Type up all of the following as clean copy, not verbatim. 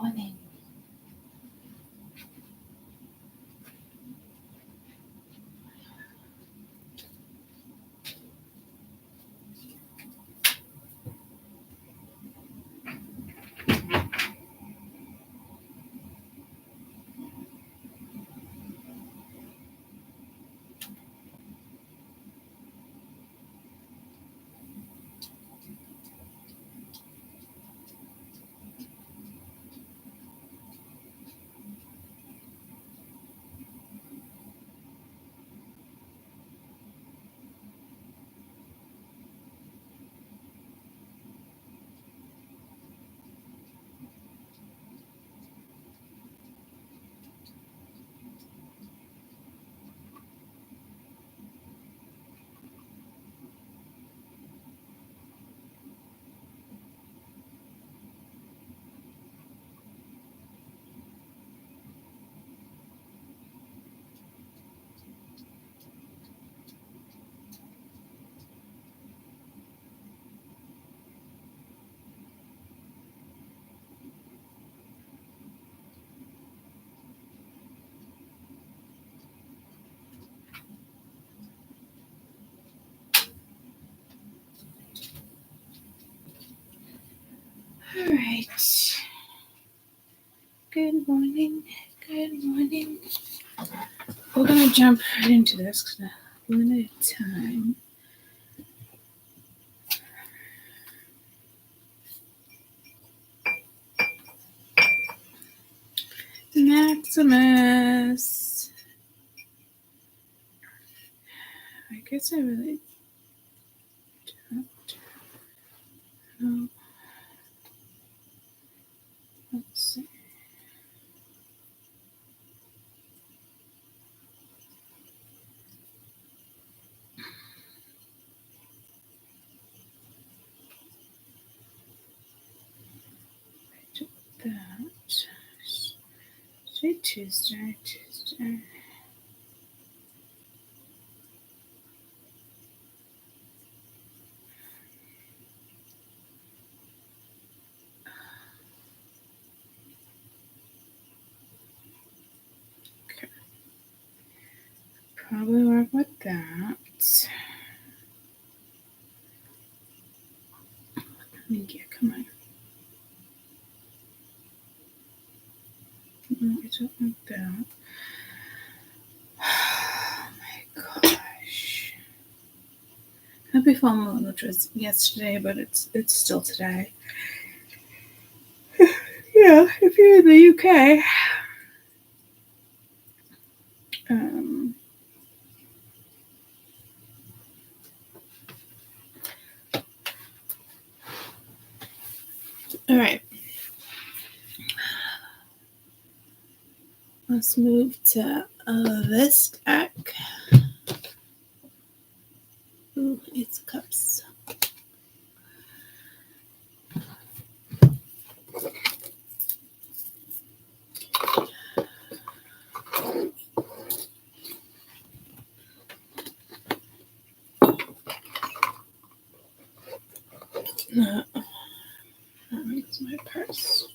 morning. All right. Good morning. Good morning. We're going to jump right into this because we're limited time. Maximus. I guess I really don't know. Let's see. I took that. Sweet Tuesday. Okay. Probably work with that. Come on. No, I don't want that. Oh my gosh. Happy full moon, which was yesterday, but it's still today. Yeah, if you're in the UK. All right. Let's move to this deck. Ooh, it's cups. No, that's my purse.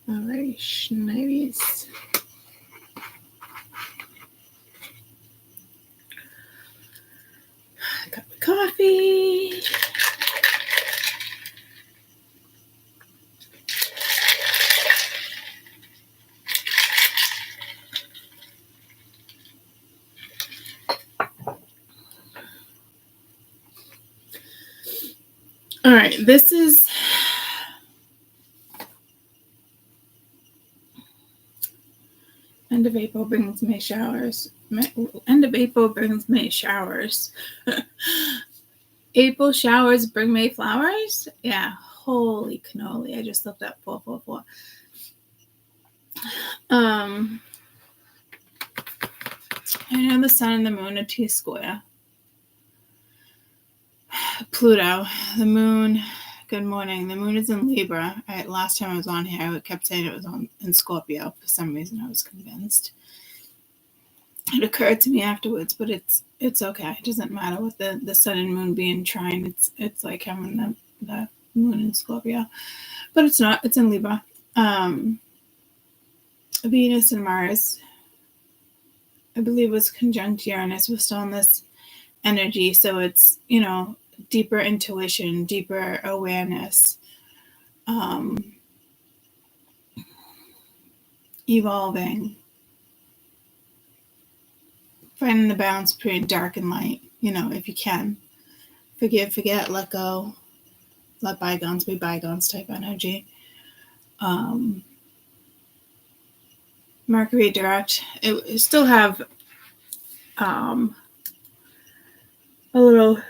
Alright, nice. Cup of coffee. All right, this is end of April brings May showers. End of April brings May showers. April showers bring May flowers? Yeah, Holy cannoli. I just looked up 444. I know the sun and the moon are T-square. Pluto, the moon, good morning. The moon is in Libra. Last time I was on here, I kept saying it was in Scorpio. For some reason, I was convinced. It occurred to me afterwards, but it's okay. It doesn't matter with the sun and moon being trine. It's like having the moon in Scorpio. But it's not. It's in Libra. Venus and Mars, I believe, was conjunct Uranus. We're still in this energy. So it's, deeper intuition, deeper awareness, evolving, finding the balance between dark and light, if you can. Forgive, forget, let go, let bygones be bygones type energy. Mercury direct, it still have a little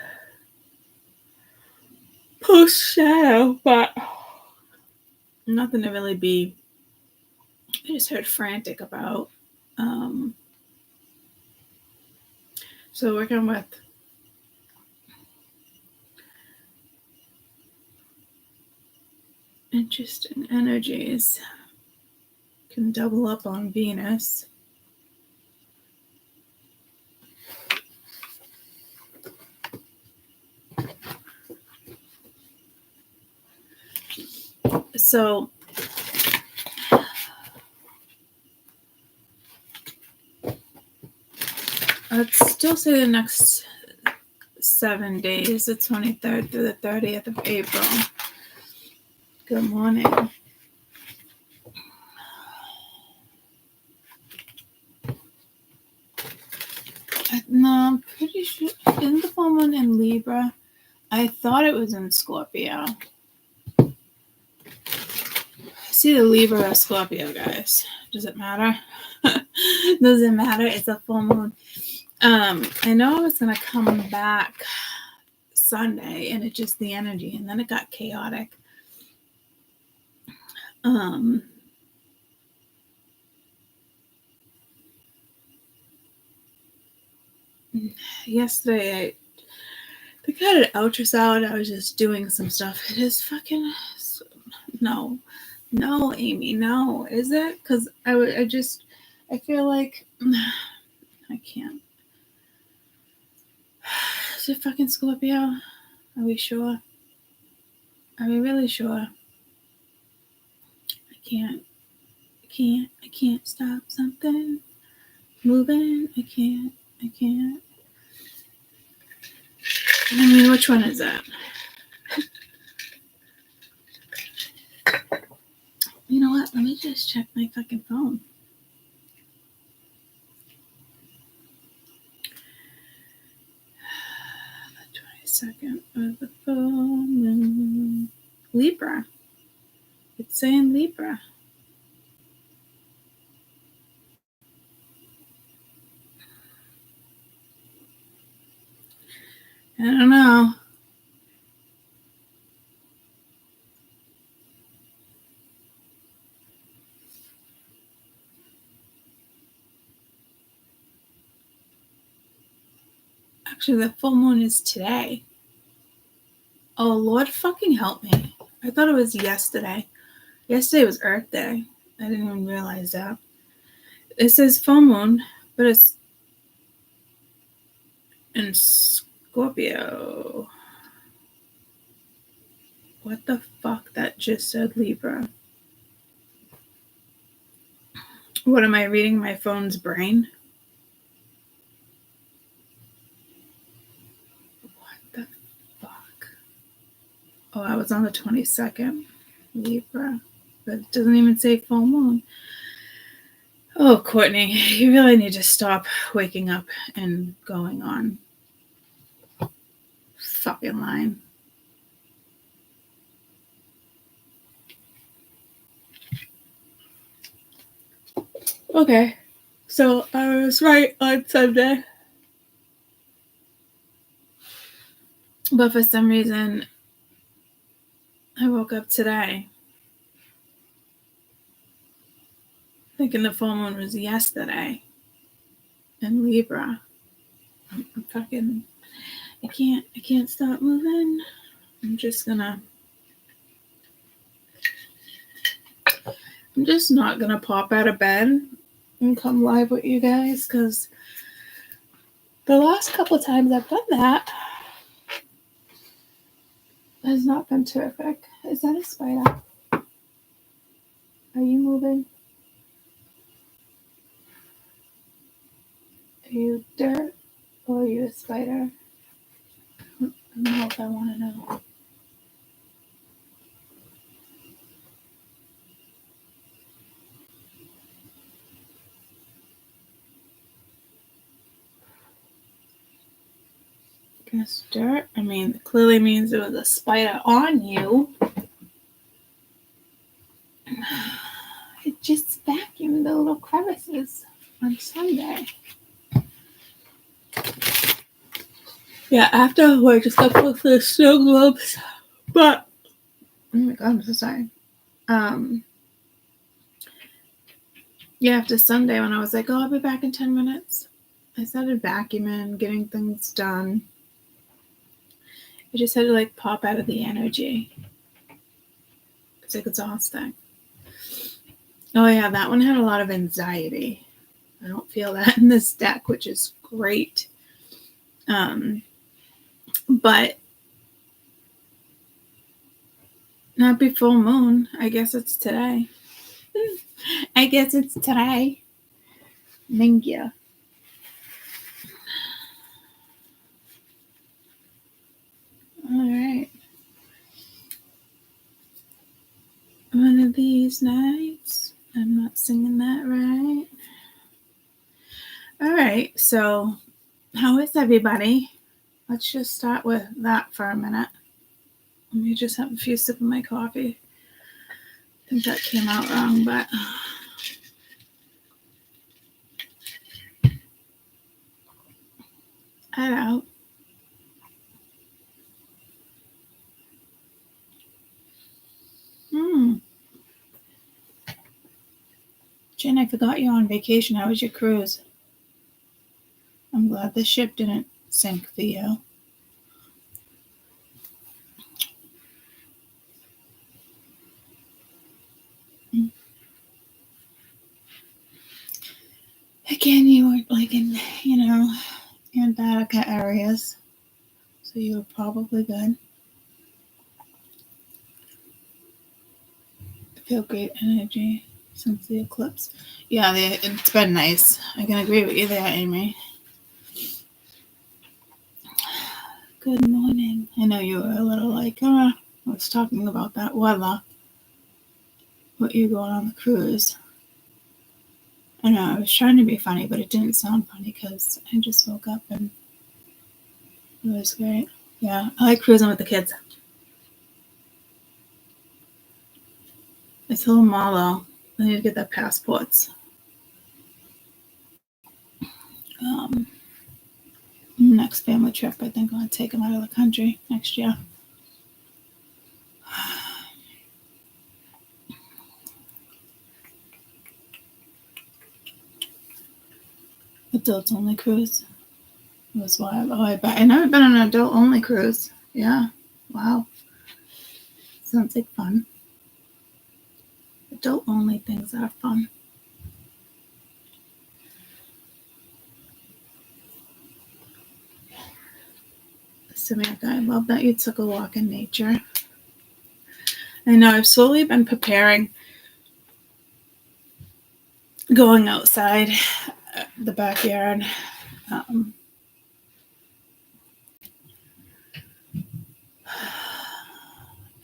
post shadow, but nothing to really be, I just heard frantic about. So working with interesting energies. Can double up on Venus. So let's still say the next 7 days, the 23rd through the 30th of April. Good morning. No, I'm pretty sure. Isn't the full moon in Libra? I thought it was in Scorpio. See the Libra or Scorpio, guys. Does it matter? Does it matter? It's a full moon. I know I was going to come back Sunday, and it's just the energy, and then it got chaotic. Yesterday, I think I had an ultrasound. I was just doing some stuff. It is fucking no, Amy, no. Is it? Because I feel like I can't. Is it fucking Scorpio? Are we sure? Are we really sure? I can't stop something moving. I can't. I mean, which one is that? You know what? Let me just check my fucking phone. The 22nd of the full moon. Libra. It's saying Libra. I don't know. Actually, the full moon is today. Oh, Lord fucking help me. I thought it was yesterday. Yesterday was Earth Day. I didn't even realize that. It says full moon, but it's in Scorpio. What the fuck? That just said Libra. What am I reading? My phone's brain? What the fuck? Oh, I was on the 22nd. Libra. But it doesn't even say full moon. Oh, Courtney, you really need to stop waking up and going on fucking line. Okay, so I was right on Sunday. But for some reason, I woke up today thinking the full moon was yesterday in Libra. I can't stop moving. I'm just not gonna pop out of bed and come live with you guys, because the last couple of times I've done that has not been terrific. Is that a spider? Are you moving? Are you dirt or are you a spider? I don't know if I want to know. Guess dirt? I mean, it clearly means there was a spider on you. It just vacuumed the little crevices on Sunday. Yeah, after work, just got with the snow globes. But, oh my god, I'm so sorry. Yeah, after Sunday, when I was like, oh, I'll be back in 10 minutes, I started vacuuming, getting things done. I just had to like pop out of the energy. It's like exhausting. Oh yeah, that one had a lot of anxiety. I don't feel that in this deck, which is great. But happy full moon. I guess it's today. Thank you. All right. One of these nights. I'm not singing that right. All right. So, how is everybody? Let's just start with that for a minute. Let me just have a few sips of my coffee. I think that came out wrong, but I don't. Jen, I forgot you're on vacation. How was your cruise? I'm glad the ship didn't sink for you. Again, you weren't like in, Antarctica areas, so you were probably good. I feel great energy since the eclipse. Yeah, it's been nice. I can agree with you there, Amy. Good morning. I know you were a little like, I was talking about that weather. What you going on the cruise? I know, I was trying to be funny, but it didn't sound funny because I just woke up and it was great. Yeah, I like cruising with the kids. It's a little malo. I need to get their passports. Next family trip, I think I'll take them out of the country next year. Adults only cruise. That's why I've never been on an adult only cruise. Yeah. Wow. Sounds like fun. Adult only things are fun. Samantha, I love that you took a walk in nature. I know I've slowly been preparing, going outside the backyard.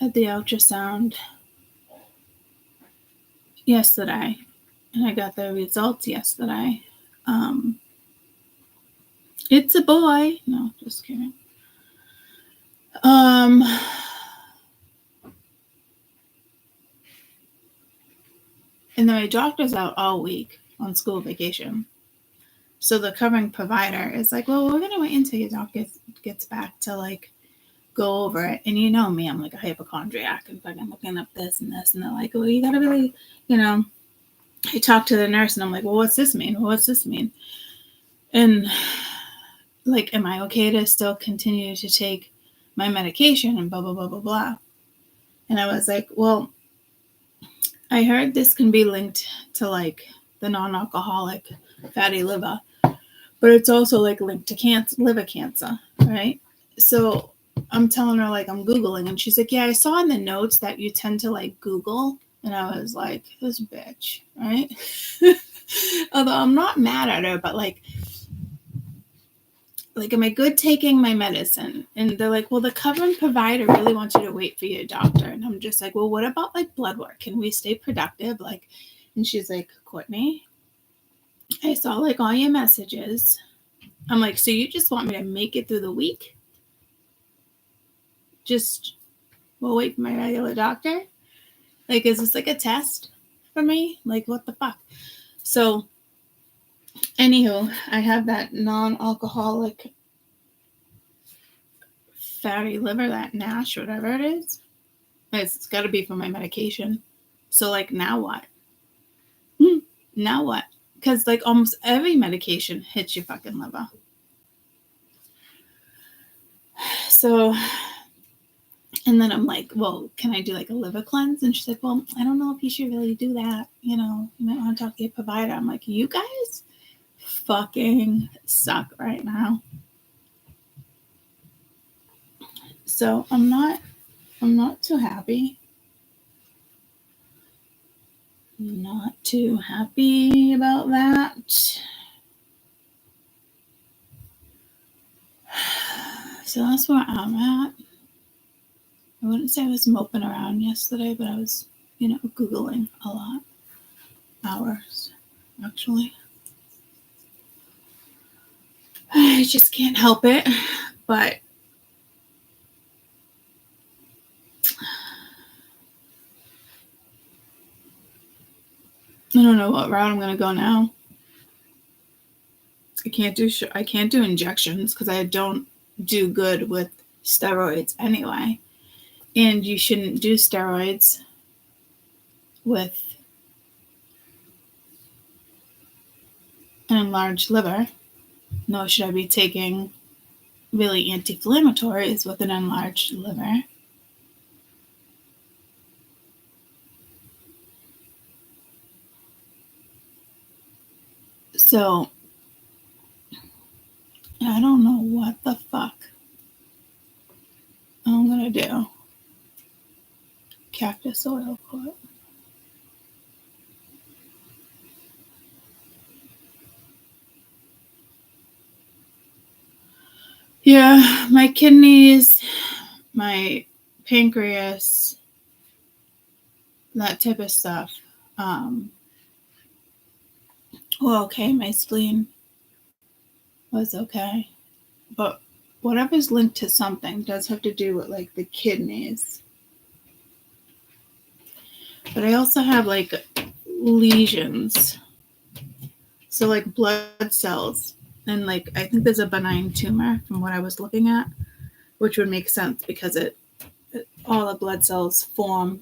At the ultrasound yesterday, and I got the results yesterday. It's a boy. No, just kidding. And then my doctor's out all week on school vacation. So the covering provider is like, well, we're going to wait until your doctor gets back to like go over it. And you know me, I'm like a hypochondriac and fucking looking up this. And they're like, well, you gotta really, I talk to the nurse and I'm like, well, what's this mean? Well, what's this mean? And like, am I okay to still continue to take my medication and blah, blah, blah, blah, blah. And I was like, well, I heard this can be linked to like the non-alcoholic fatty liver, but it's also like linked to cancer, liver cancer, right? So I'm telling her, like, I'm Googling, and she's like, yeah, I saw in the notes that you tend to like Google. And I was like, this bitch, right? Although I'm not mad at her, but like, am I good taking my medicine? And they're like, well, the covered provider really wants you to wait for your doctor. And I'm just like, well, what about like blood work? Can we stay productive? Like, and she's like, Courtney, I saw like all your messages. I'm like, so you just want me to make it through the week? We'll wait for my regular doctor? Like, is this like a test for me? Like, what the fuck? So, anywho, I have that non-alcoholic fatty liver, that NASH, whatever it is. It's got to be for my medication. So, like, now what? Now what? Because, like, almost every medication hits your fucking liver. So, and then I'm like, well, can I do like a liver cleanse? And she's like, well, I don't know if you should really do that. You might want to talk to your provider. I'm like, you guys fucking suck right now. So I'm not too happy. Not too happy about that. So that's where I'm at. I wouldn't say I was moping around yesterday, but I was, Googling a lot. Hours, actually. I just can't help it. But I don't know what route I'm going to go now. I can't do injections because I don't do good with steroids anyway. And you shouldn't do steroids with an enlarged liver. Nor should I be taking really anti-inflammatories with an enlarged liver. So, I don't know what the fuck I'm gonna do. Cactus oil coat. Yeah, my kidneys, my pancreas, that type of stuff. Okay, my spleen was okay. But whatever's linked to something does have to do with like the kidneys. But I also have like lesions. So like blood cells. And like I think there's a benign tumor from what I was looking at, which would make sense because all the blood cells form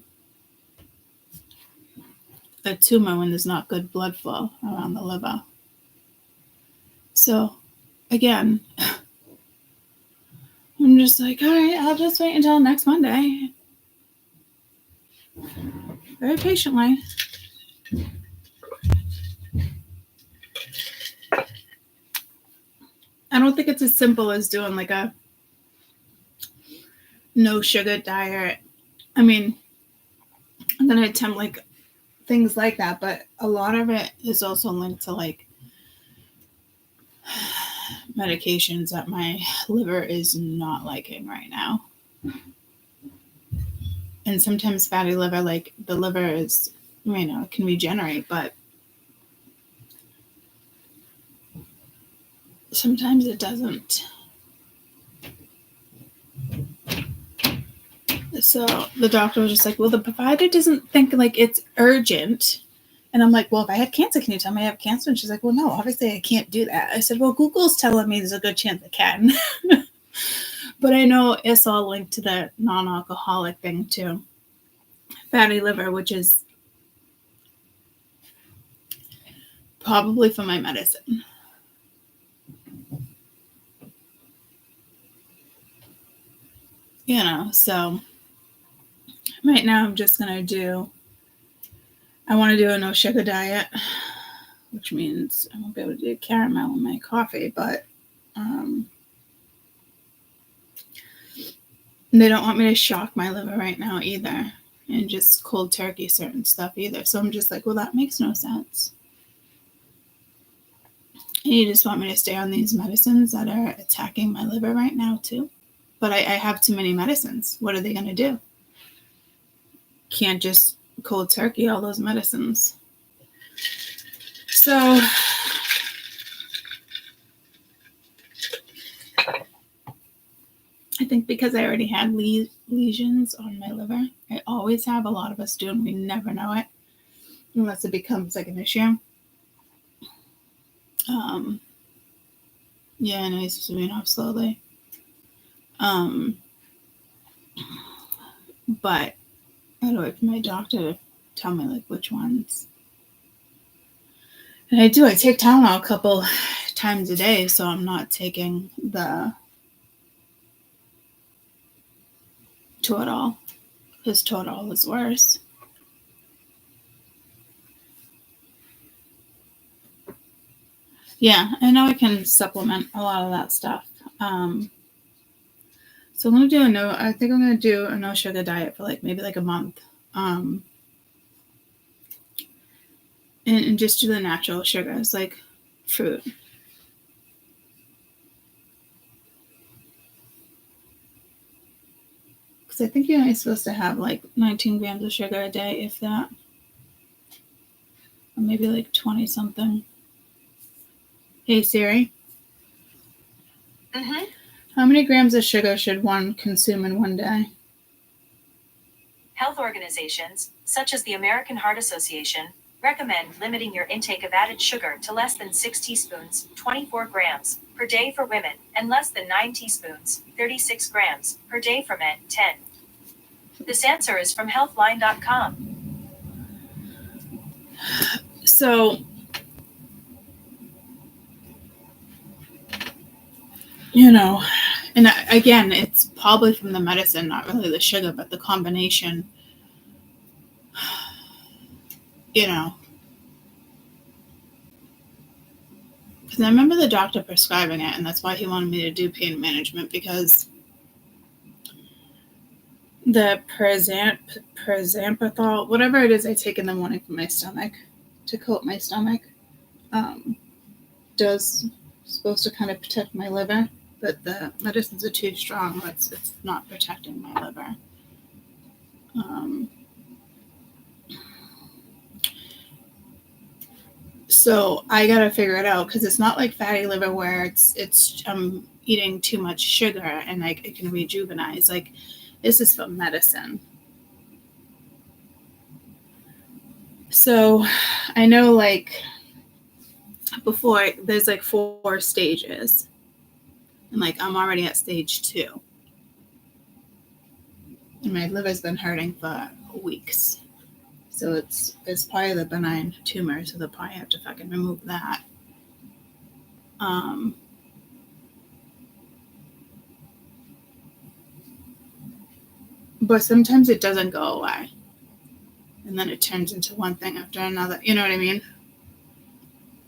a tumor when there's not good blood flow around the liver. So again, I'm just like, all right, I'll just wait until next Monday. Very patiently. I don't think it's as simple as doing like a no sugar diet. I mean, I'm going to attempt like things like that, but a lot of it is also linked to like medications that my liver is not liking right now. And sometimes fatty liver, like the liver is, it can regenerate, but sometimes it doesn't. So the doctor was just like, well, the provider doesn't think like it's urgent. And I'm like, well, if I had cancer, can you tell me I have cancer? And she's like, well, no, obviously I can't do that. I said, well, Google's telling me there's a good chance I can. But I know it's all linked to the non-alcoholic thing too. Fatty liver, which is probably for my medicine. So right now I'm just going to I want to do a no sugar diet, which means I won't be able to do caramel in my coffee, but they don't want me to shock my liver right now either, and just cold turkey certain stuff either. So I'm just like, well, that makes no sense. And you just want me to stay on these medicines that are attacking my liver right now too. But I have too many medicines. What are they going to do? Can't just cold turkey all those medicines. So I think because I already had lesions on my liver, I always have, a lot of us do, and we never know it unless it becomes like an issue. Yeah, I know he's supposed to be off slowly. But I had to wait for my doctor to tell me like which ones. And I take Tylenol a couple times a day, so I'm not taking the Toradol, because Toradol is worse. Yeah, I know I can supplement a lot of that stuff. So I'm going to I think I'm going to do a no sugar diet for maybe a month. And just do the natural sugars, like fruit. Because I think you're only supposed to have 19 grams of sugar a day, if that. Or maybe 20 something. Hey Siri. Mm-hmm. How many grams of sugar should one consume in one day? Health organizations, such as the American Heart Association, recommend limiting your intake of added sugar to less than 6 teaspoons, 24 grams, per day for women, and less than 9 teaspoons, 36 grams, per day for men, 10. This answer is from healthline.com. So, and again, it's probably from the medicine, not really the sugar, but the combination, because I remember the doctor prescribing it, and that's why he wanted me to do pain management, because the Persephone, whatever it is I take in the morning for my stomach, to coat my stomach, does supposed to kind of protect my liver, but the medicines are too strong. It's not protecting my liver. So I gotta figure it out, because it's not like fatty liver where it's I'm eating too much sugar and it can rejuvenize. This is for medicine. So I know before, there's 4 stages, and I'm already at stage 2, and my liver's been hurting for weeks. So it's probably the benign tumor, so they'll probably have to fucking remove that. But sometimes it doesn't go away, and then it turns into one thing after another. You know what I mean?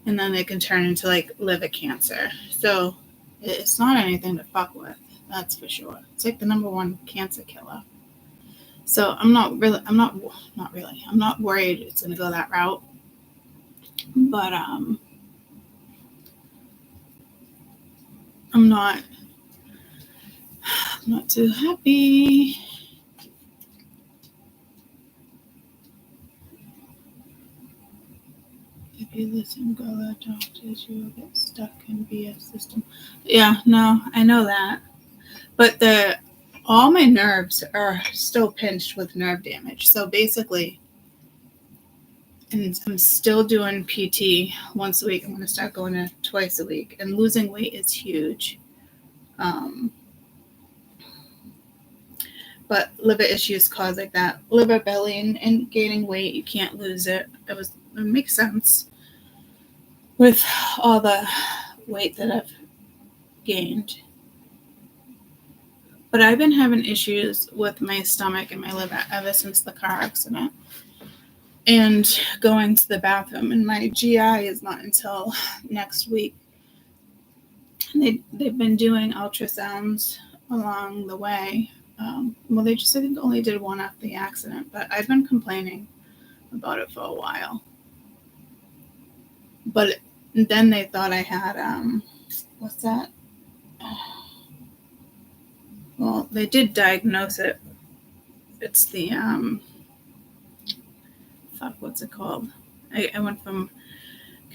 And then they can turn into liver cancer. So it's not anything to fuck with. That's for sure. It's the number 1 cancer killer. So I'm not worried it's going to go that route. But I'm not too happy. If you listen, go to doctors, you will get stuck in BS system. Yeah, no, I know that. But all my nerves are still pinched with nerve damage. So basically, and I'm still doing PT once a week. I'm going to start going to twice a week. And losing weight is huge. But liver issues cause like that liver belly and gaining weight. You can't lose it. It makes sense with all the weight that I've gained. But I've been having issues with my stomach and my liver ever since the car accident. And going to the bathroom, and my GI is not until next week. They've been doing ultrasounds along the way. Well, they just, I think, only did one after the accident, but I've been complaining about it for a while. But then they thought I had, what's that? Well, they did diagnose it. It's the, what's it called? I went from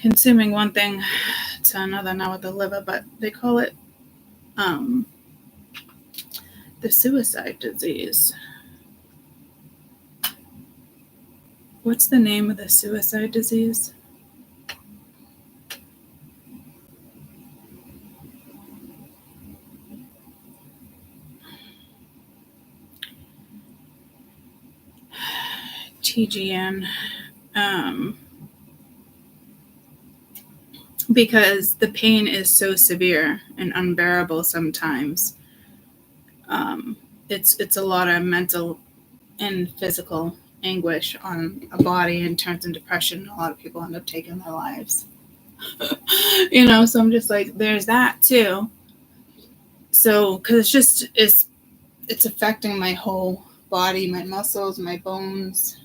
consuming one thing to another now with the liver, but they call it the suicide disease. What's the name of the suicide disease? TGN. Because the pain is so severe and unbearable sometimes. It's a lot of mental and physical anguish on a body and turns into depression. A lot of people end up taking their lives. So I'm just like, there's that too. So, because it's affecting my whole body, my muscles, my bones,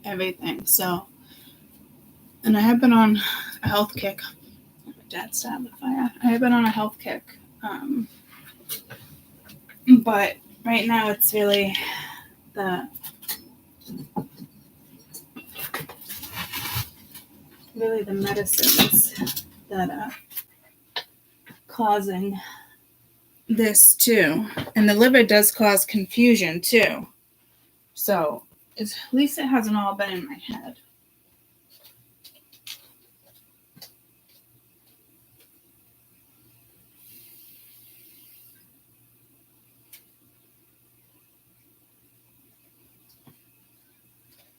everything. So, and I have been on a health kick. My dad started the fire. I have been on a health kick. But right now it's really the medicines that are causing this too. And the liver does cause confusion too. So at least it hasn't all been in my head.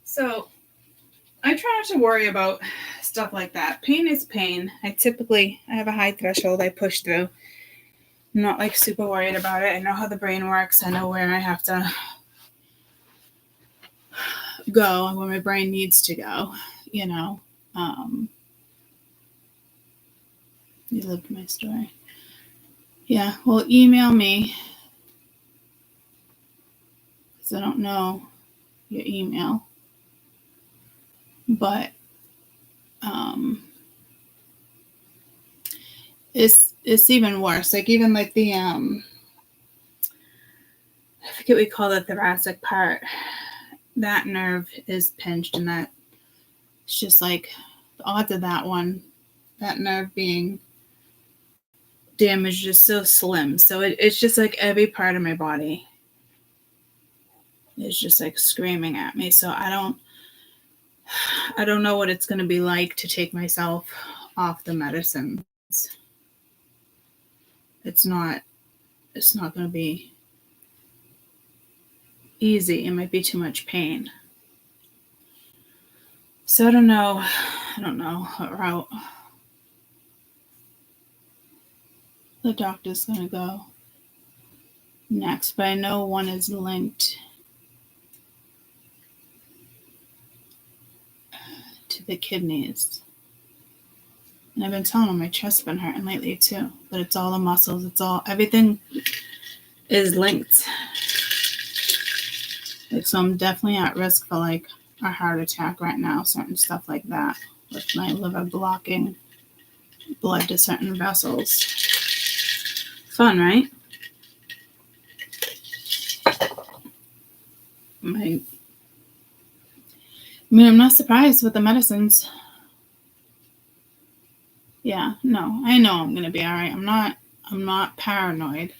So I try not to worry about stuff like that. Pain is pain. I have a high threshold I push through. I'm not like super worried about it. I know how the brain works. I know where I have to go, where my brain needs to go, You lived my story. Yeah, well, email me, because I don't know your email. But it's even worse. Like even like the I forget what we call the thoracic part. That nerve is pinched, and that it's just like the odds of that nerve being damaged is so slim. So it's just like every part of my body is just like screaming at me. So I don't know what it's going to be like to take myself off the medicines. It's not going to be easy. It might be too much pain. So I don't know what route the doctor's going to go next, but I know one is linked to the kidneys. And I've been telling him my chest's been hurting lately too, but it's all the muscles. Everything is linked. Like, so I'm definitely at risk for like a heart attack right now, certain stuff like that, with my liver blocking blood to certain vessels. Fun, right? I'm not surprised with the medicines. Yeah, no, I know I'm gonna be all right. I'm not paranoid.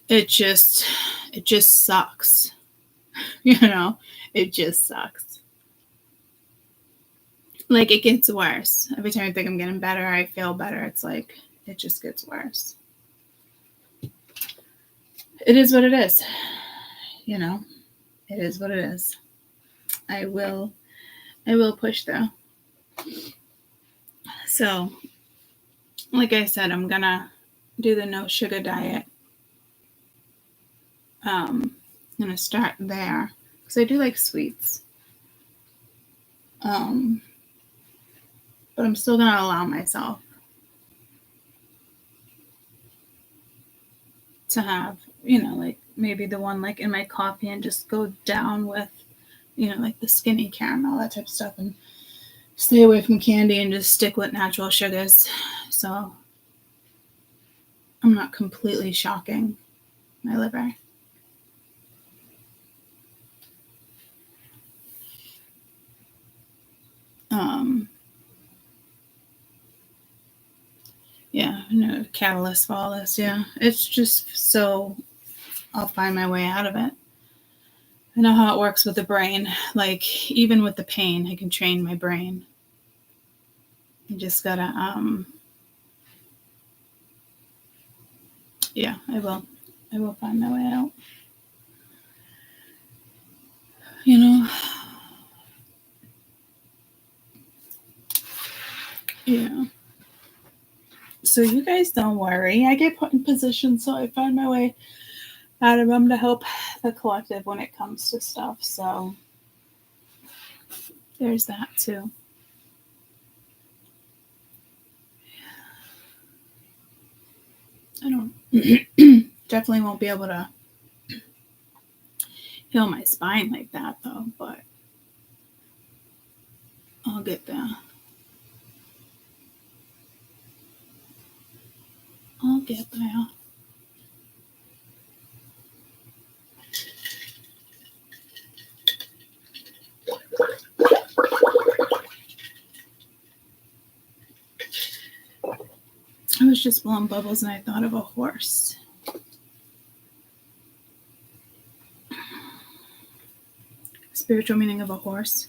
It just sucks. It just sucks. Like, it gets worse. Every time I think I'm getting better, I feel better. It's like, it just gets worse. It is what it is. you know, it is what it is. I will push through. So, like I said, I'm gonna do the no sugar diet. I'm gonna start there because I do like sweets. But I'm still gonna allow myself to have, like maybe the one like in my coffee and just go down with, like the skinny caramel, that type of stuff, and stay away from candy and just stick with natural sugars. So I'm not completely shocking my liver. Yeah, no catalyst for all this. Yeah, it's just so I'll find my way out of it. I know how it works with the brain. Like even with the pain, I can train my brain. You just gotta yeah, I will find my way out. Yeah. So you guys don't worry. I get put in positions so I find my way out of them to help the collective when it comes to stuff. So there's that too. I don't definitely won't be able to heal my spine like that though, but I'll get there. I'll get there. I was just blowing bubbles and I thought of a horse. Spiritual meaning of a horse.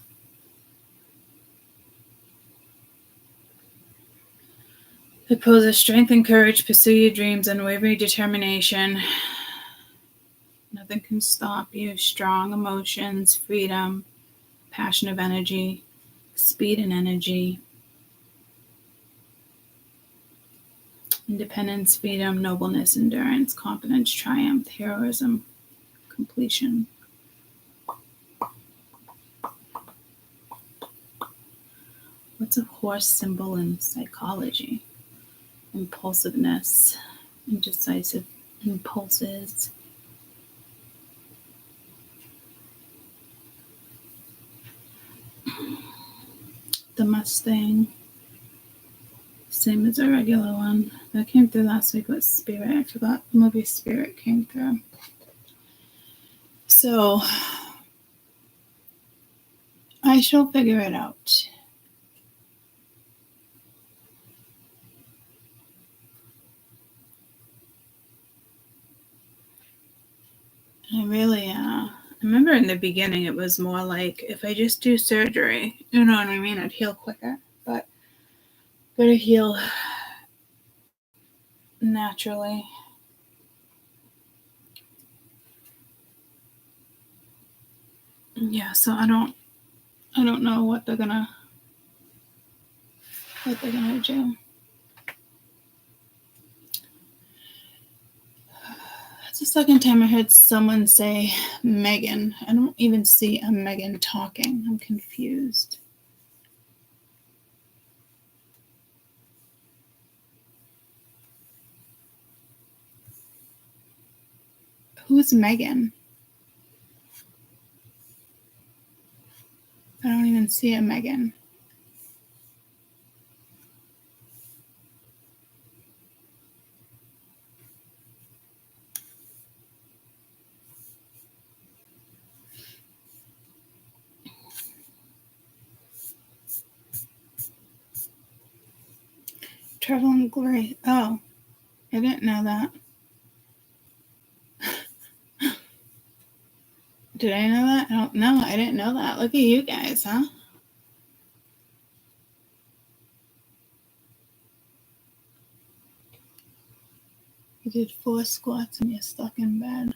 It poses strength and courage, pursue your dreams, unwavering determination. Nothing can stop you. Strong emotions, freedom, passion of energy, speed and energy, independence, freedom, nobleness, endurance, confidence, triumph, heroism, completion. What's a horse symbol in psychology? Impulsiveness, indecisive impulses. The Mustang, same as a regular one. That came through last week with Spirit. I forgot the movie Spirit came through. So I shall figure it out. I really, I remember in the beginning it was more like if I just do surgery, you know what I mean, I'd heal quicker. But gotta heal naturally. Yeah, so I don't know what they're gonna do. That's the second time I heard someone say Megan. I don't even see a Megan talking. I'm confused. Who's Megan? I don't even see a Megan. Traveling Glory. Oh, I didn't know that. Did I know that? I don't know. I didn't know that. Look at you guys, huh? You did 4 squats and you're stuck in bed.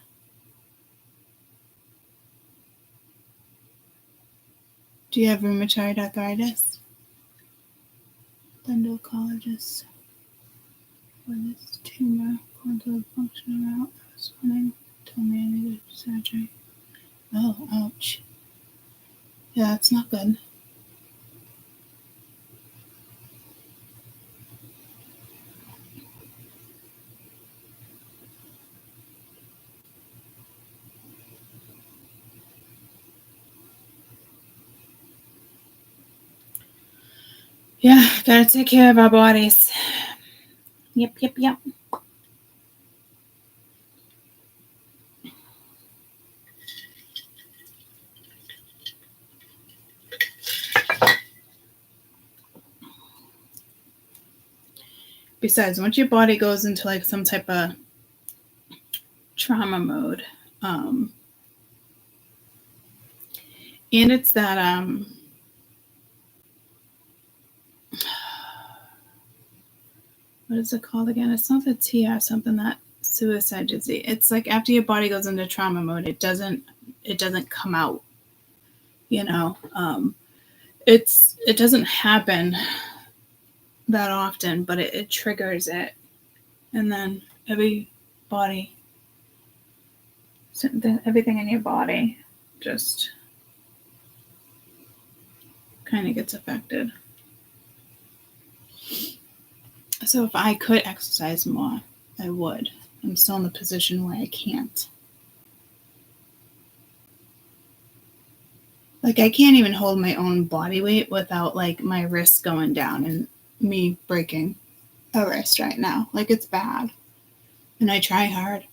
Do you have rheumatoid arthritis? The endocrinologist for this tumor going to the functional route this morning told me I needed surgery. Oh, ouch. Yeah, that's not good. Yeah, gotta take care of our bodies. Yep. Besides, once your body goes into like some type of trauma mode, and it's that what is it called again? It's not the TR, something that suicide disease. It's like after your body goes into trauma mode, it doesn't come out. You know, it doesn't happen that often, but it triggers it, and then everything in your body just kind of gets affected. So if I could exercise more, I would. I'm still in the position where I can't. Like I can't even hold my own body weight without like my wrist going down and me breaking a wrist right now. Like it's bad. And I try hard.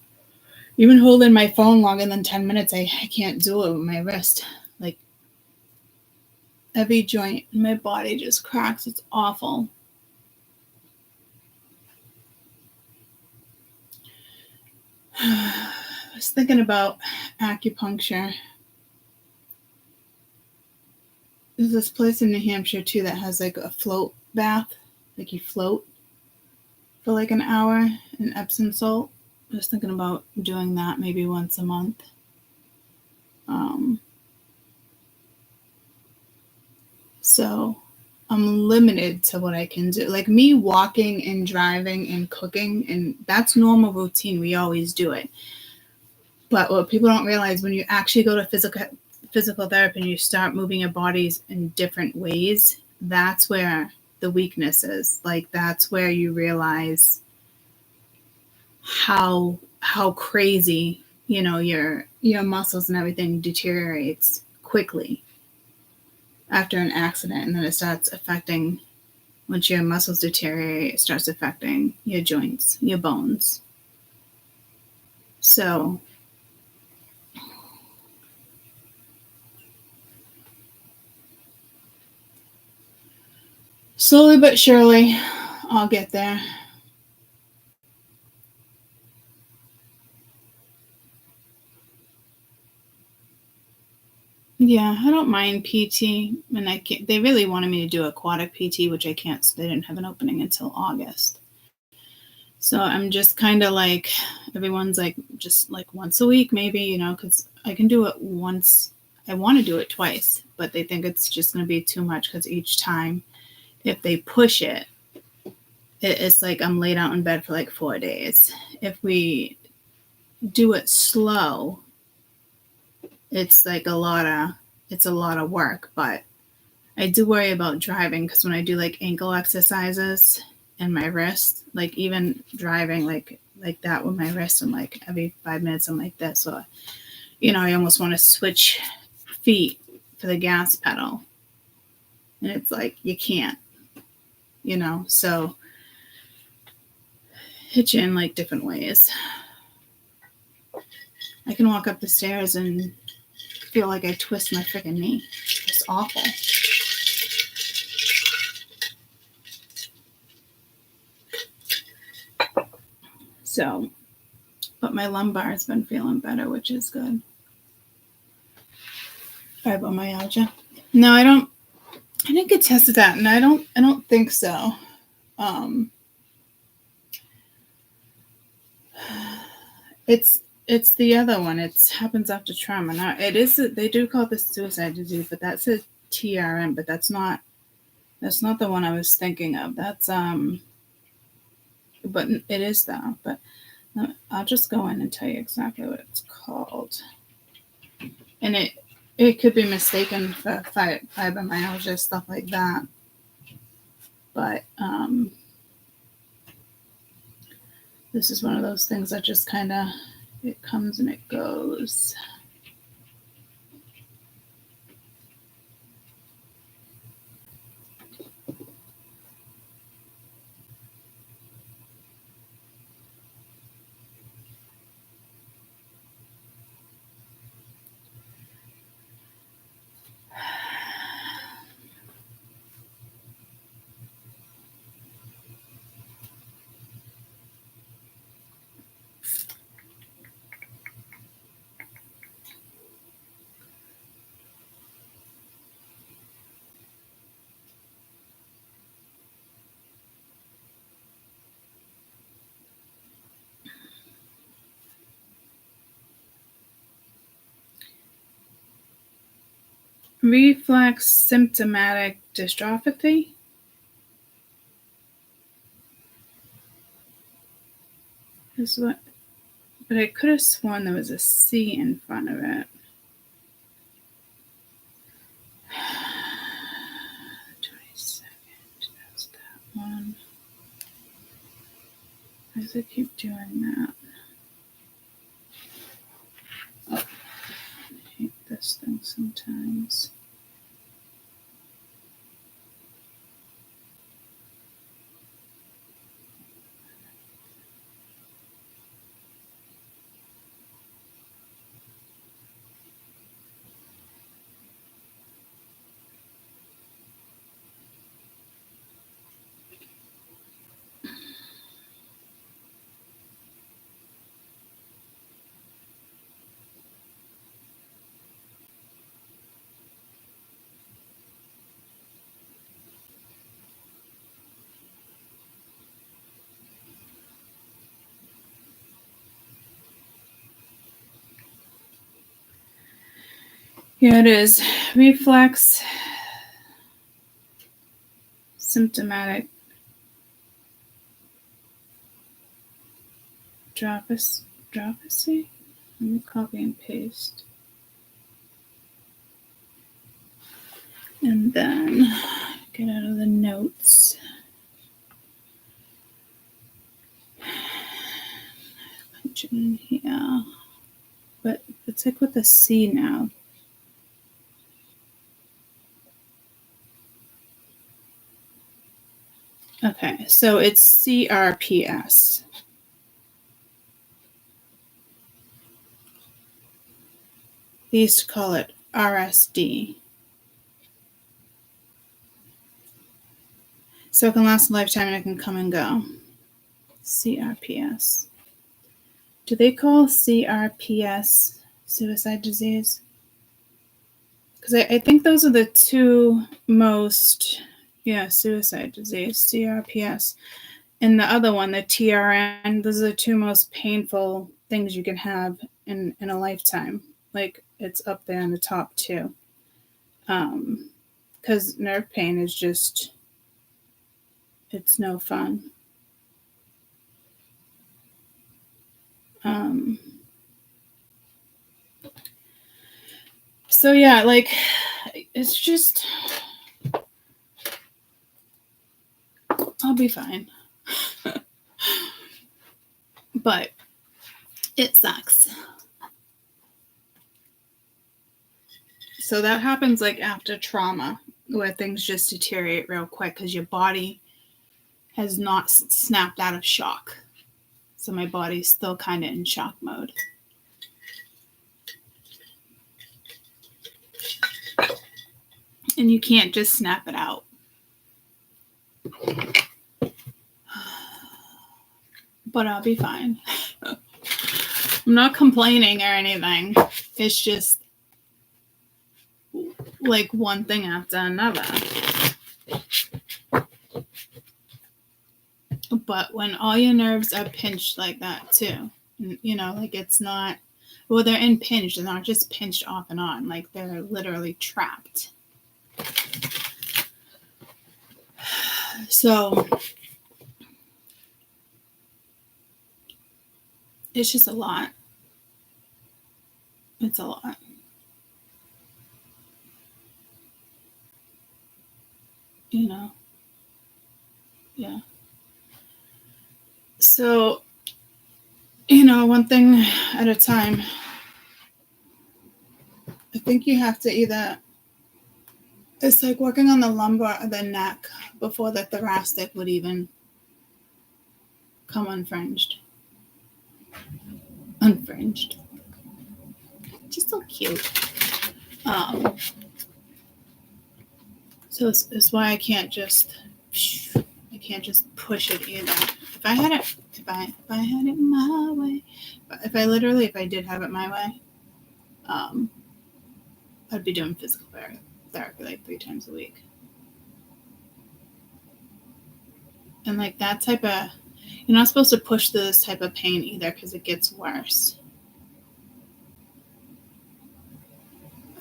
Even holding my phone longer than 10 minutes, I can't do it with my wrist. Like every joint in my body just cracks. It's awful. I was thinking about acupuncture. There's this place in New Hampshire too that has like a float bath. Like you float for like an hour in Epsom salt. I was thinking about doing that maybe once a month. So I'm limited to what I can do. Like me walking and driving and cooking, and that's normal routine. We always do it. But what people don't realize, when you actually go to physical therapy and you start moving your bodies in different ways, that's where the weakness is. Like that's where you realize how crazy, you know, your muscles and everything deteriorates quickly after an accident, and then it starts affecting, once your muscles deteriorate, it starts affecting your joints, your bones. So slowly but surely, I'll get there. Yeah, I don't mind PT, and they really wanted me to do aquatic PT, which I can't. So they didn't have an opening until August. So I'm just kind of like, everyone's like, just like once a week, maybe, you know, because I can do it once. I want to do it twice, but they think it's just going to be too much because each time, if they push it, it's like I'm laid out in bed for like 4 days. If we do it slow, it's like a lot of work, but I do worry about driving because when I do like ankle exercises and my wrist, like even driving like that with my wrist, I'm like every 5 minutes I'm like this. So, you know, I almost want to switch feet for the gas pedal. And it's like, you can't, you know, so hit you in like different ways. I can walk up the stairs and feel like I twist my freaking knee. It's awful. So, but my lumbar has been feeling better, which is good. Fibromyalgia. No, I didn't get tested that, and I don't think so. It's the other one. It happens after trauma. Now it is. They do call this suicide disease, but that's a TRN, but that's not the one I was thinking of. That's but it is though. But I'll just go in and tell you exactly what it's called. And it could be mistaken for fibromyalgia, stuff like that. But this is one of those things that just kind of, it comes and it goes. Reflex symptomatic dystrophy. Is what, but I could have sworn there was a C in front of it. 22nd, that's that one. Why does it keep doing that? Oh, I hate this thing sometimes. Here it is. Reflex symptomatic dropsy. Let me copy and paste. And then get out of the notes. Punch it in here. But it's like with a C now. Okay, so it's CRPS. They used to call it RSD. So it can last a lifetime and it can come and go. CRPS. Do they call CRPS suicide disease? Because I think those are the two most, suicide disease, CRPS. And the other one, the TRN, those are the two most painful things you can have in a lifetime. Like, it's up there in the top two. Because nerve pain is just, it's no fun. So yeah, like, it's just, I'll be fine. But it sucks. So that happens like after trauma, where things just deteriorate real quick because your body has not snapped out of shock. So my body's still kind of in shock mode. And you can't just snap it out. But I'll be fine. I'm not complaining or anything. It's just like one thing after another. But when all your nerves are pinched like that too, like it's not, well, they're impinged. They're not just pinched off and on. Like they're literally trapped. So it's just a lot. It's a lot. You know? Yeah. So, one thing at a time. I think you have to either, it's like working on the lumbar of the neck before the thoracic would even come unfringed. Just so cute. So it's why I can't just push it either. If I had it my way, if I did have it my way, I'd be doing physical therapy like 3 times a week. And like that type of, you're not supposed to push through this type of pain either because it gets worse.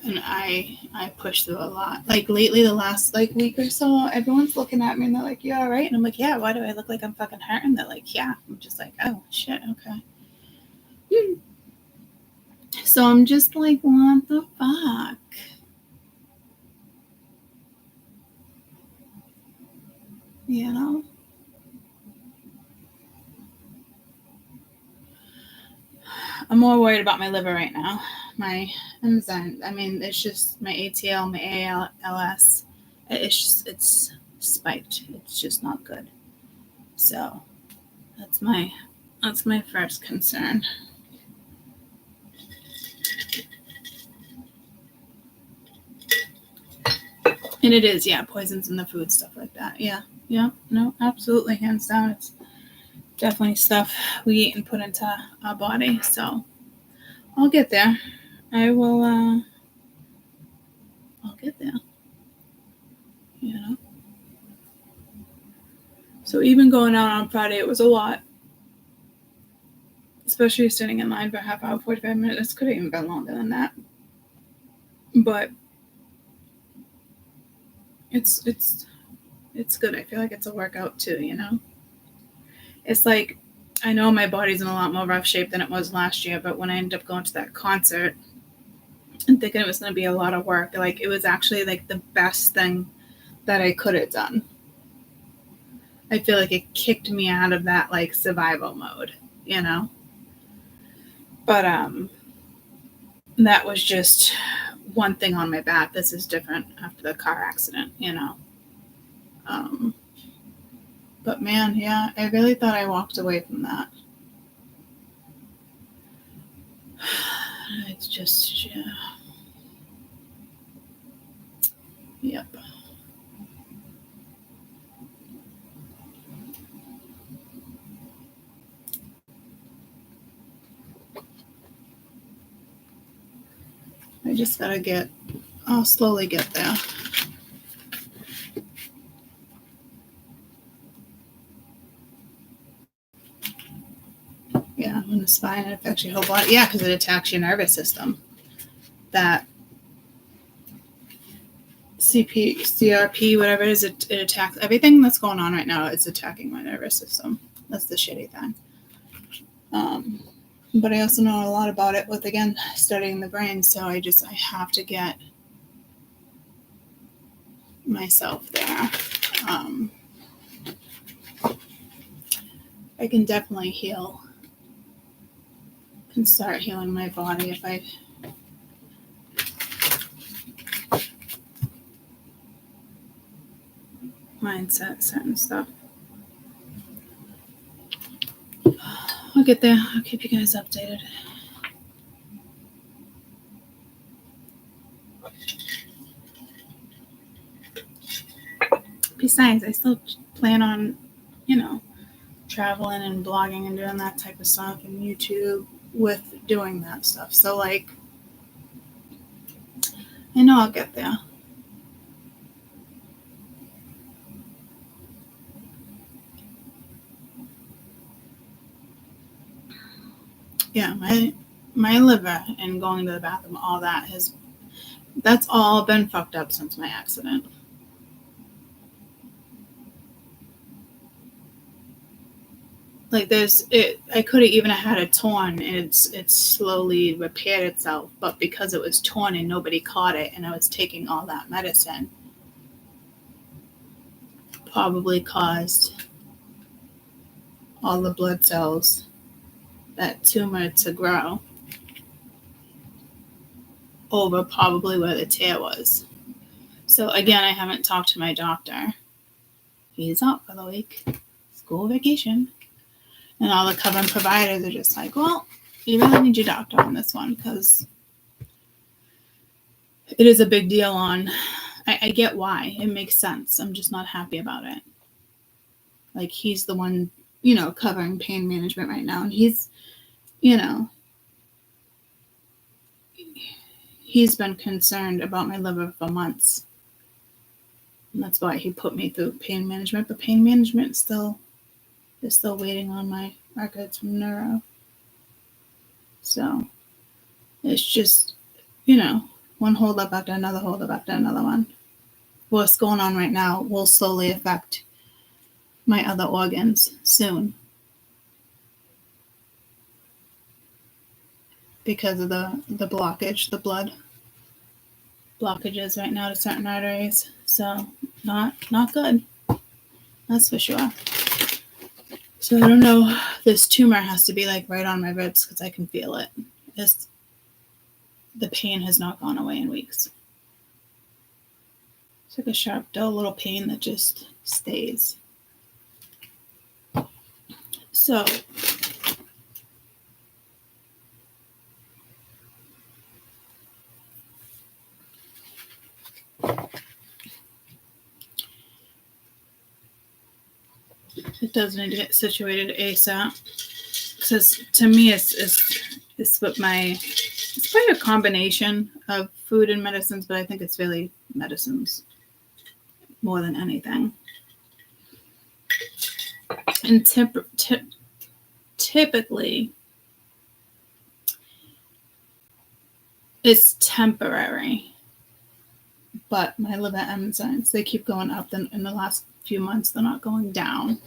And I push through a lot. Like lately, the last week or so, everyone's looking at me and they're like, "You all right?" And I'm like, "Yeah." Why do I look like I'm fucking hurt? And they're like, "Yeah." I'm just like, "Oh shit, okay." So I'm just like, what the fuck? You know? I'm more worried about my liver right now. My enzymes. I mean, it's just my ATL, my ALS. It's spiked. It's just not good. So that's my first concern. And it is, yeah, poisons in the food, stuff like that. Yeah, no, absolutely, hands down. It's definitely stuff we eat and put into our body. So I'll get there. I'll get there. So even going out on Friday, it was a lot. Especially standing in line for a half hour, 45 minutes. This could have even been longer than that. But it's good. I feel like it's a workout too, It's like, I know my body's in a lot more rough shape than it was last year, but when I ended up going to that concert and thinking it was going to be a lot of work, like it was actually like the best thing that I could have done. I feel like it kicked me out of that like survival mode, But that was just one thing on my back. This is different after the car accident, But man, yeah, I really thought I walked away from that. It's just, yeah. Yep. I just gotta I'll slowly get there. Yeah, when the spine, it affects your whole body. Yeah, because it attacks your nervous system. That CRP, whatever it is, it attacks everything that's going on right now. It's attacking my nervous system. That's the shitty thing. But I also know a lot about it with, again, studying the brain. So I have to get myself there. I can definitely heal. Can start healing my body if I mindset, certain stuff. I'll get there. I'll keep you guys updated. Besides, I still plan on, traveling and blogging and doing that type of stuff and YouTube with doing that stuff. So, like, I know I'll get there. Yeah, my liver and going to the bathroom, all that's all been fucked up since my accident. Like I could have even had it torn, and it's slowly repaired itself. But because it was torn and nobody caught it, and I was taking all that medicine, probably caused all the blood cells, that tumor, to grow over probably where the tear was. So again, I haven't talked to my doctor. He's out for the week, school vacation. And all the covering providers are just like, well, you really need your doctor on this one, because it is a big deal on, I get why. It makes sense. I'm just not happy about it. Like, he's the one, covering pain management right now. And he's been concerned about my liver for months. And that's why he put me through pain management. But pain management is still waiting on my records from neuro. So it's just, one holdup after another holdup after another one. What's going on right now will slowly affect my other organs soon, because of the blockage, the blood blockages right now to certain arteries. So not good. That's for sure. So I don't know. This tumor has to be like right on my ribs, because I can feel it. The pain has not gone away in weeks. It's like a sharp, dull little pain that just stays. So it does need to get situated ASAP, because to me it's what it's probably a combination of food and medicines, but I think it's really medicines more than anything. And typically it's temporary, but my liver enzymes, they keep going up. In the last few months, they're not going down.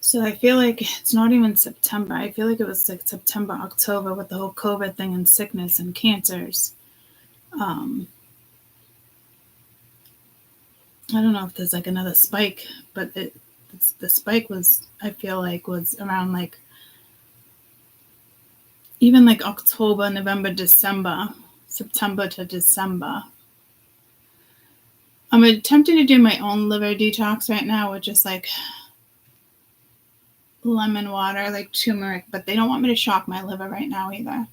So I feel like it's not even September. I feel like it was like September, October, with the whole COVID thing and sickness and cancers. I don't know if there's like another spike, but the spike was, I feel like, was around like even like October, November, December, September to December. I'm attempting to do my own liver detox right now, with just like lemon water, like turmeric, but they don't want me to shock my liver right now either.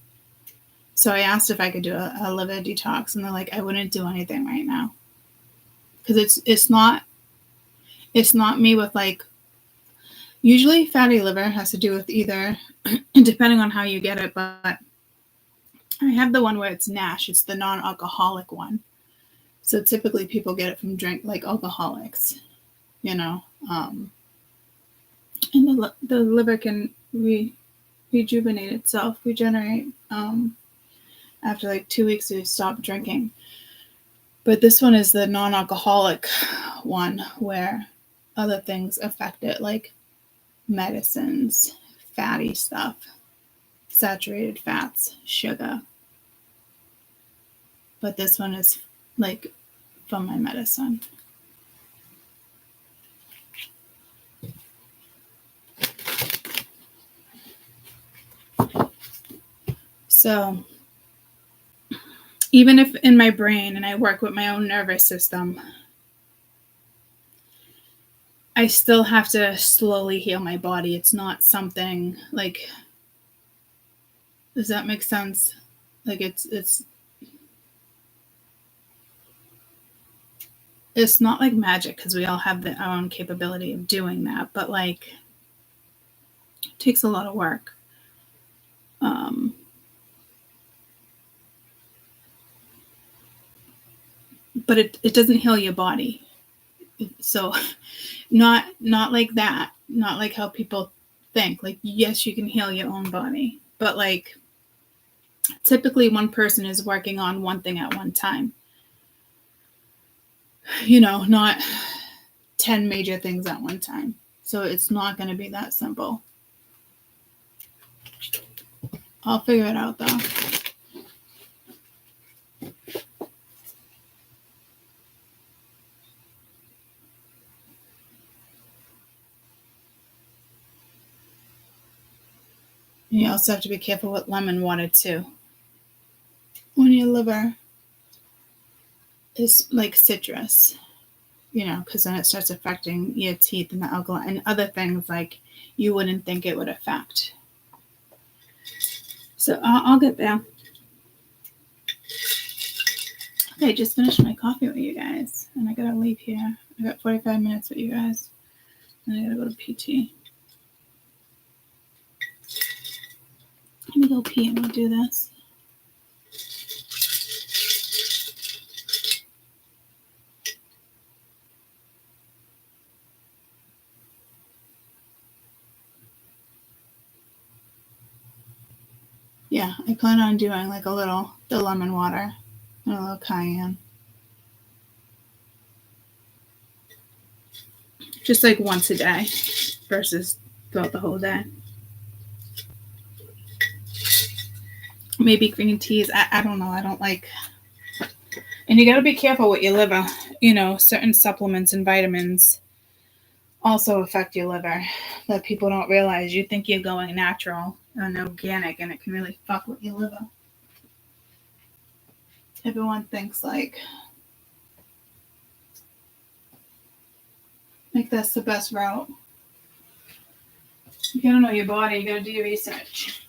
So I asked if I could do a liver detox, and they're like, I wouldn't do anything right now, because it's not me with like, usually fatty liver has to do with either, depending on how you get it, but I have the one where it's NASH. It's the non-alcoholic one. So typically people get it from like alcoholics, and the liver can rejuvenate itself, regenerate after like 2 weeks you stop drinking. But this one is the non-alcoholic one, where other things affect it, like medicines, fatty stuff, saturated fats, sugar. But this one is like from my medicine. So even if in my brain, and I work with my own nervous system, I still have to slowly heal my body. It's not something like, does that make sense? Like it's not like magic, because we all have our own capability of doing that, but like it takes a lot of work. But it doesn't heal your body. So not like that. Not like how people think. Like, yes, you can heal your own body, but like typically one person is working on one thing at one time. Not 10 major things at one time. So it's not going to be that simple. I'll figure it out though. You also have to be careful with lemon water too. When your liver is like citrus, because then it starts affecting your teeth and the alkaline and other things like you wouldn't think it would affect. So I'll get there. Okay, just finished my coffee with you guys, and I gotta leave here. I got 45 minutes with you guys, and I gotta go to PT. Let me go pee and we'll do this. Yeah, I plan on doing like the lemon water and a little cayenne. Just like once a day versus throughout the whole day. Maybe green teas. I don't know. I don't like. And you got to be careful with your liver. Certain supplements and vitamins also affect your liver that people don't realize. You think you're going natural and organic, and it can really fuck with your liver. Everyone thinks like that's the best route. You gotta know your body. You gotta do your research.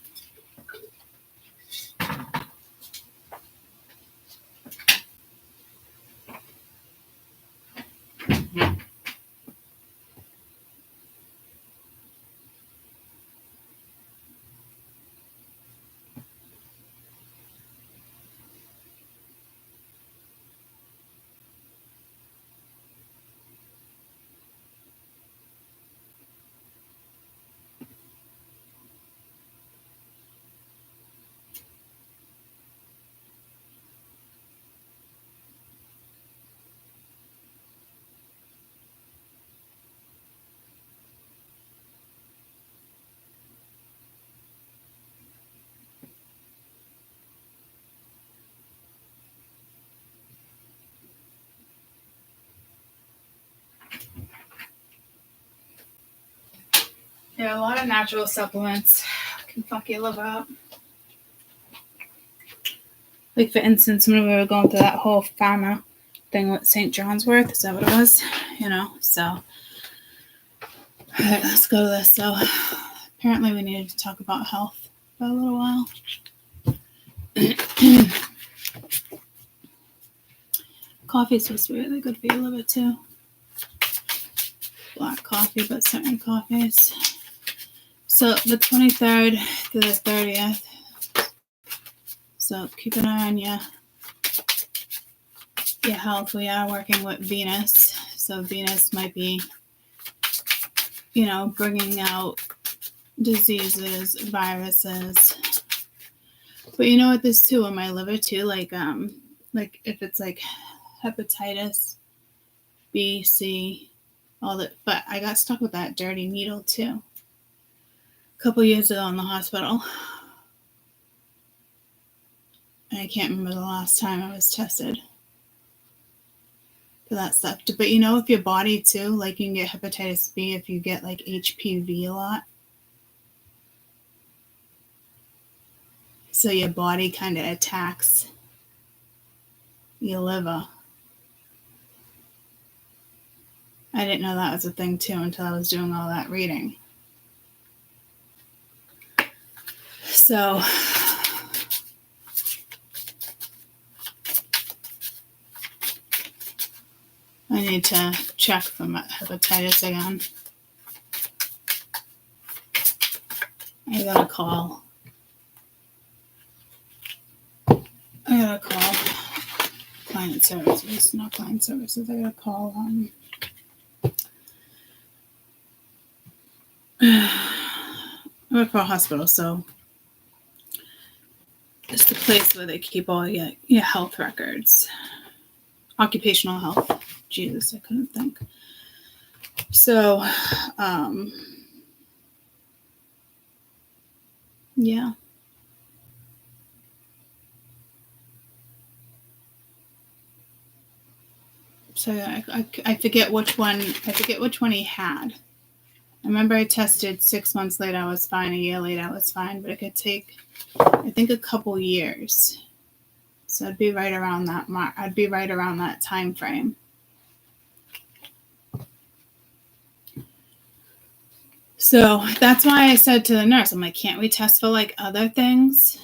Yeah, a lot of natural supplements can fuck your liver up. Like, for instance, when we were going through that whole pharma thing with St. John's Wort, is that what it was? So. All right, let's go to this. So, apparently we needed to talk about health for a little while. Coffee is supposed to be really good for your liver, too. Black coffee, but certain coffees. So, the 23rd to the 30th. So keep an eye on your health. We are working with Venus. So Venus might be, bringing out diseases, viruses. But you know what, this too on my liver too, like if it's like hepatitis B, C, all that. But I got stuck with that dirty needle too. A couple years ago in the hospital. I can't remember the last time I was tested for that stuff. But if your body too, like you can get hepatitis B if you get like HPV a lot. So your body kind of attacks your liver. I didn't know that was a thing too until I was doing all that reading. So I need to check for my hepatitis again. I gotta call client services, not client services. I gotta call I work for a hospital, so it's the place where they keep all your health records. Occupational health. Jesus, I couldn't think. So, yeah. So I forget which one. I forget which one he had. I remember I tested 6 months later. I was fine. A year later, I was fine. But it could take, I think, a couple years. So I'd be right around that mark. I'd be right around that time frame. So that's why I said to the nurse, I'm like, can't we test for like other things?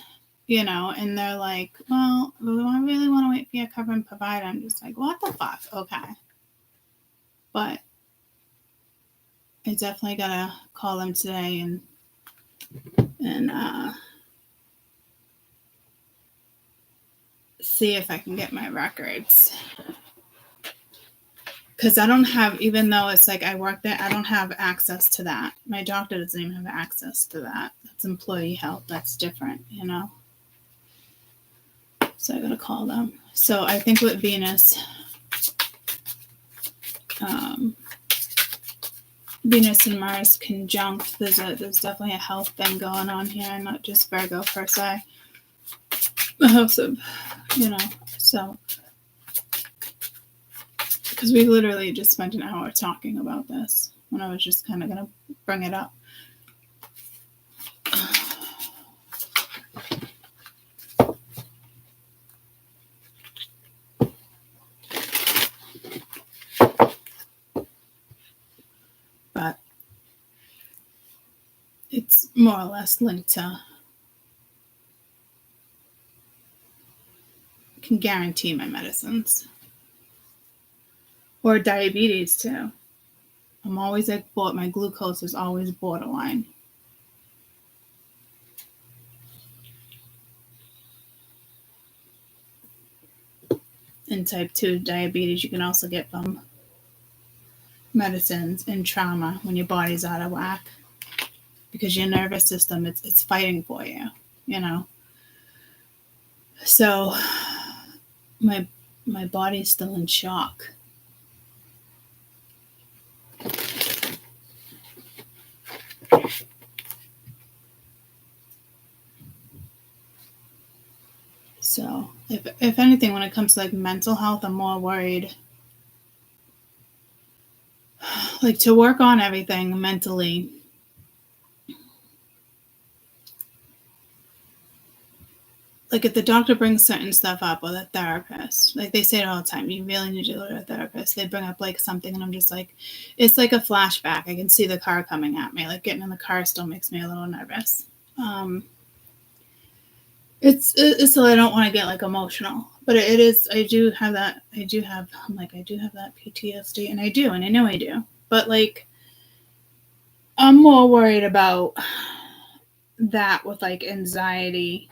You know, and they're like, well, I really want to wait for your cover and provider. I'm just like, what the fuck? Okay. But I definitely gotta call them today and see if I can get my records. Because I don't have, even though it's like I work there, I don't have access to that. My doctor doesn't even have access to that. That's employee health. That's different, you know? So I gotta call them. So I think with Venus, Venus and Mars conjunct, there's definitely a health thing going on here, not just Virgo per se. The house of, you know, so. Because we literally just spent an hour talking about this when I was just kind of going to bring it up. But it's more or less linked to, I can guarantee my medicines. Or diabetes too. I'm always at my glucose is always borderline. And type 2 diabetes you can also get from medicines and trauma when your body's out of whack. Because your nervous system, it's fighting for you, you know. So my body's still in shock. So if anything, when it comes to like mental health, I'm more worried like to work on everything mentally. Like if the doctor brings certain stuff up or the therapist, like they say it all the time, you really need to go to a therapist. They bring up like something and I'm just like, it's like a flashback. I can see the car coming at me. Like getting in the car still makes me a little nervous. It's so I don't want to get like emotional, but it is, I do have that PTSD and I know I do, but like, I'm more worried about that with like anxiety.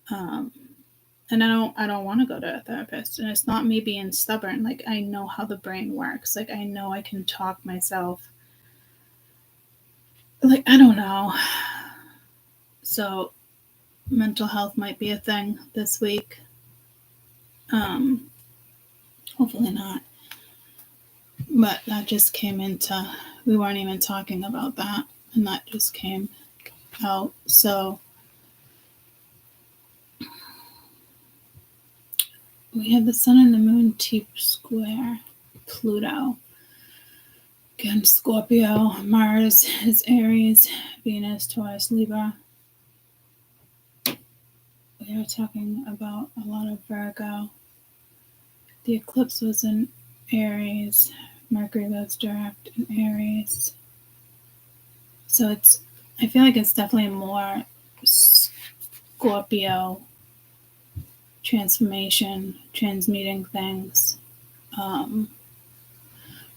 And I don't want to go to a therapist, and it's not me being stubborn. Like I know how the brain works. Like I know I can talk myself. Like I don't know. So mental health might be a thing this week. Hopefully not. But that just came into, we weren't even talking about that, and that just came out. So we have the sun and the moon T square Pluto. Again, Scorpio, Mars is Aries, Venus, Taurus, Libra. We are talking about a lot of Virgo. The eclipse was in Aries. Mercury goes direct in Aries. So I feel like it's definitely more Scorpio transformation, transmuting things.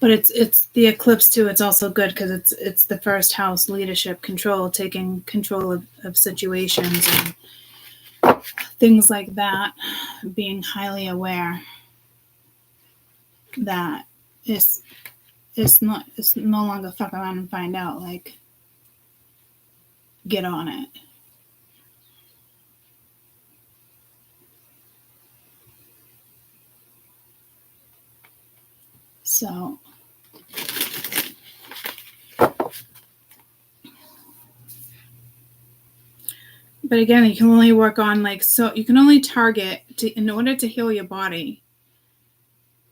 But it's the eclipse too. It's also good because it's the first house, leadership, control, taking control of situations and things like that. Being highly aware that it's no longer fuck around and find out. Like get on it. So but again, you can only work on so you can only target in order to heal your body.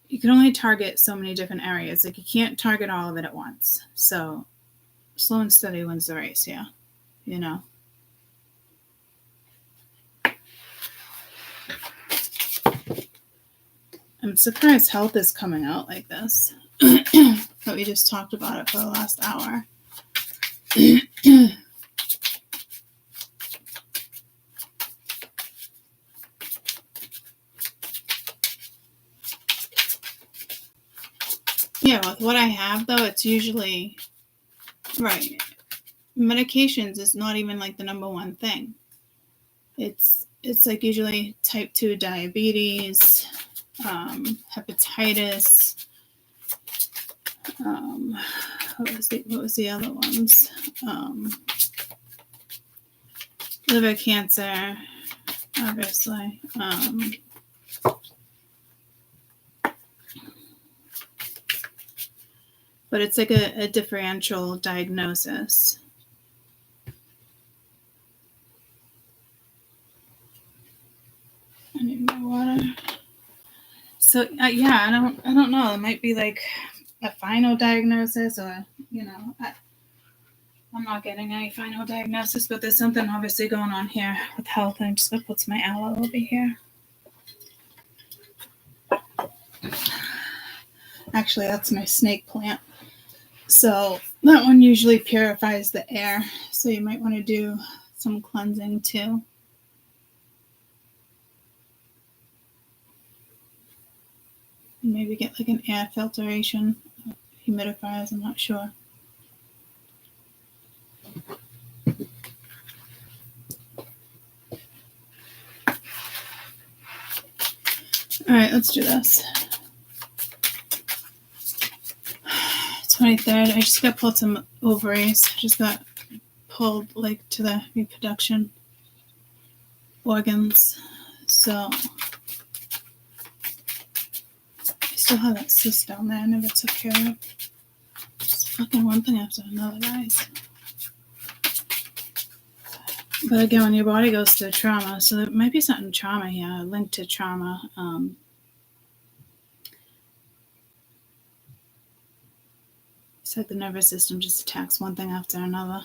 You can only target so many different areas. Like you can't target all of it at once. So slow and steady wins the race. Yeah, you know. I'm surprised health is coming out like this. But we just talked about it for the last hour. Yeah, with what I have though, it's usually right. Medications is not even like the number one thing. It's like usually type 2 diabetes, hepatitis. What was the other ones? Liver cancer, obviously. But it's like a differential diagnosis. I need my water. So yeah, I don't know. It might be like a final diagnosis, or I'm not getting any final diagnosis, but there's something obviously going on here with health. I'm just gonna put my aloe over here. Actually, that's my snake plant. So that one usually purifies the air. So you might want to do some cleansing too. Maybe get like an air filtration, humidifiers, I'm not sure. All right, let's do this. 23rd, I just got pulled some ovaries. I just got pulled like to the reproduction organs. So I still have that cyst down there. I never took care of it. It's fucking one thing after another, guys. But again, when your body goes through trauma, so there might be something trauma here, linked to trauma. It's like the nervous system just attacks one thing after another.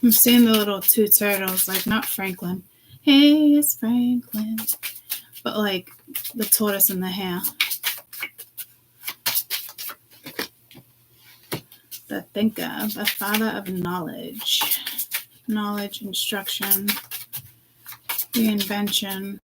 I'm seeing the little two turtles, like not Franklin. Hey, it's Franklin. But like the tortoise and the hare. The thinker, the father of knowledge. Knowledge, instruction, reinvention.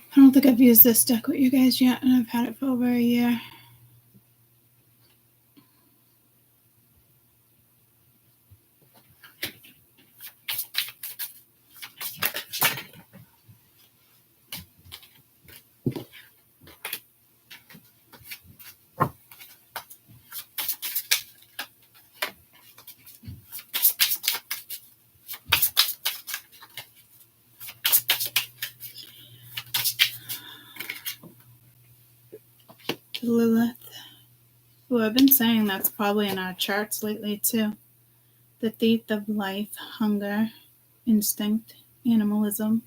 I don't think I've used this deck with you guys yet, and I've had it for over a year. Lilith. Well, I've been saying that's probably in our charts lately too. The thief of life, hunger, instinct, animalism.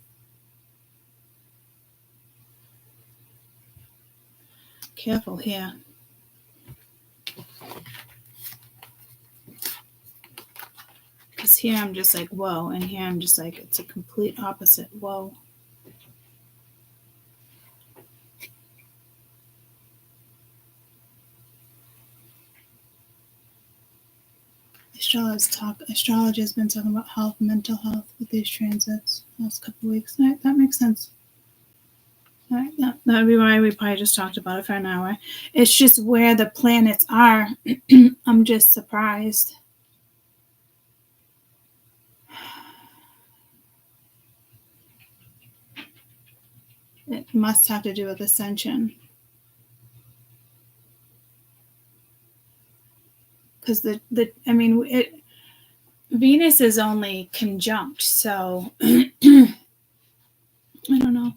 Careful here. Because here I'm just like, whoa. And here I'm just like, it's a complete opposite. Whoa. astrology has been talking about health, mental health with these transits the last couple of weeks. Right, that makes sense. All right, that would be why we probably just talked about it for an hour. It's just where the planets are. I'm just surprised. It must have to do with ascension. Because Venus is only conjunct, so I don't know.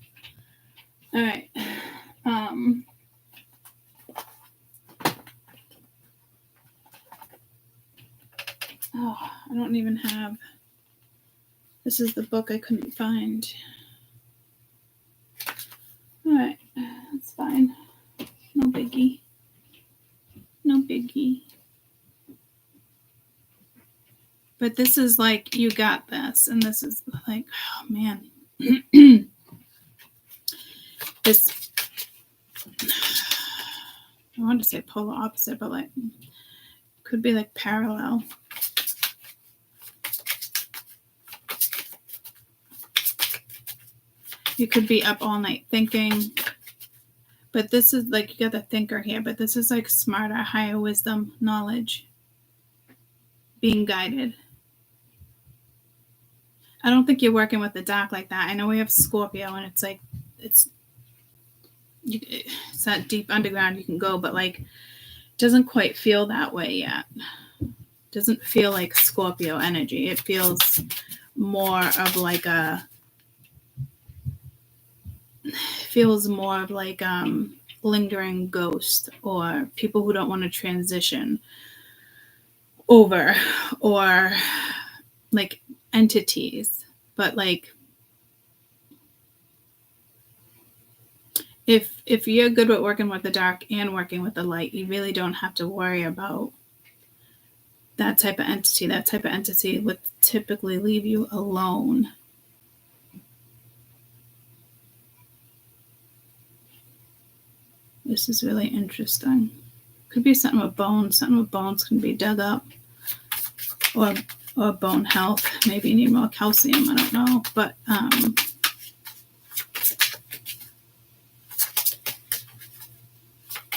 All right. I don't even have. This is the book I couldn't find. All right, that's fine. No biggie. No biggie. But this is like, you got this. And this is like, oh man. This, I wanted to say polar opposite, but like, could be like parallel. You could be up all night thinking. But this is like, you got the thinker here, but this is like smarter, higher wisdom, knowledge, being guided. I don't think you're working with the dark like that. I know we have Scorpio, and it's like, it's that deep underground you can go, but like, it doesn't quite feel that way yet. It doesn't feel like Scorpio energy. It feels more of like lingering ghost, or people who don't want to transition over, or like entities. But like, if you're good with working with the dark and working with the light, you really don't have to worry about that type of entity. That type of entity would typically leave you alone. This is really interesting. Could be something with bones. Something with bones can be dug up, or bone health. Maybe you need more calcium. I don't know, but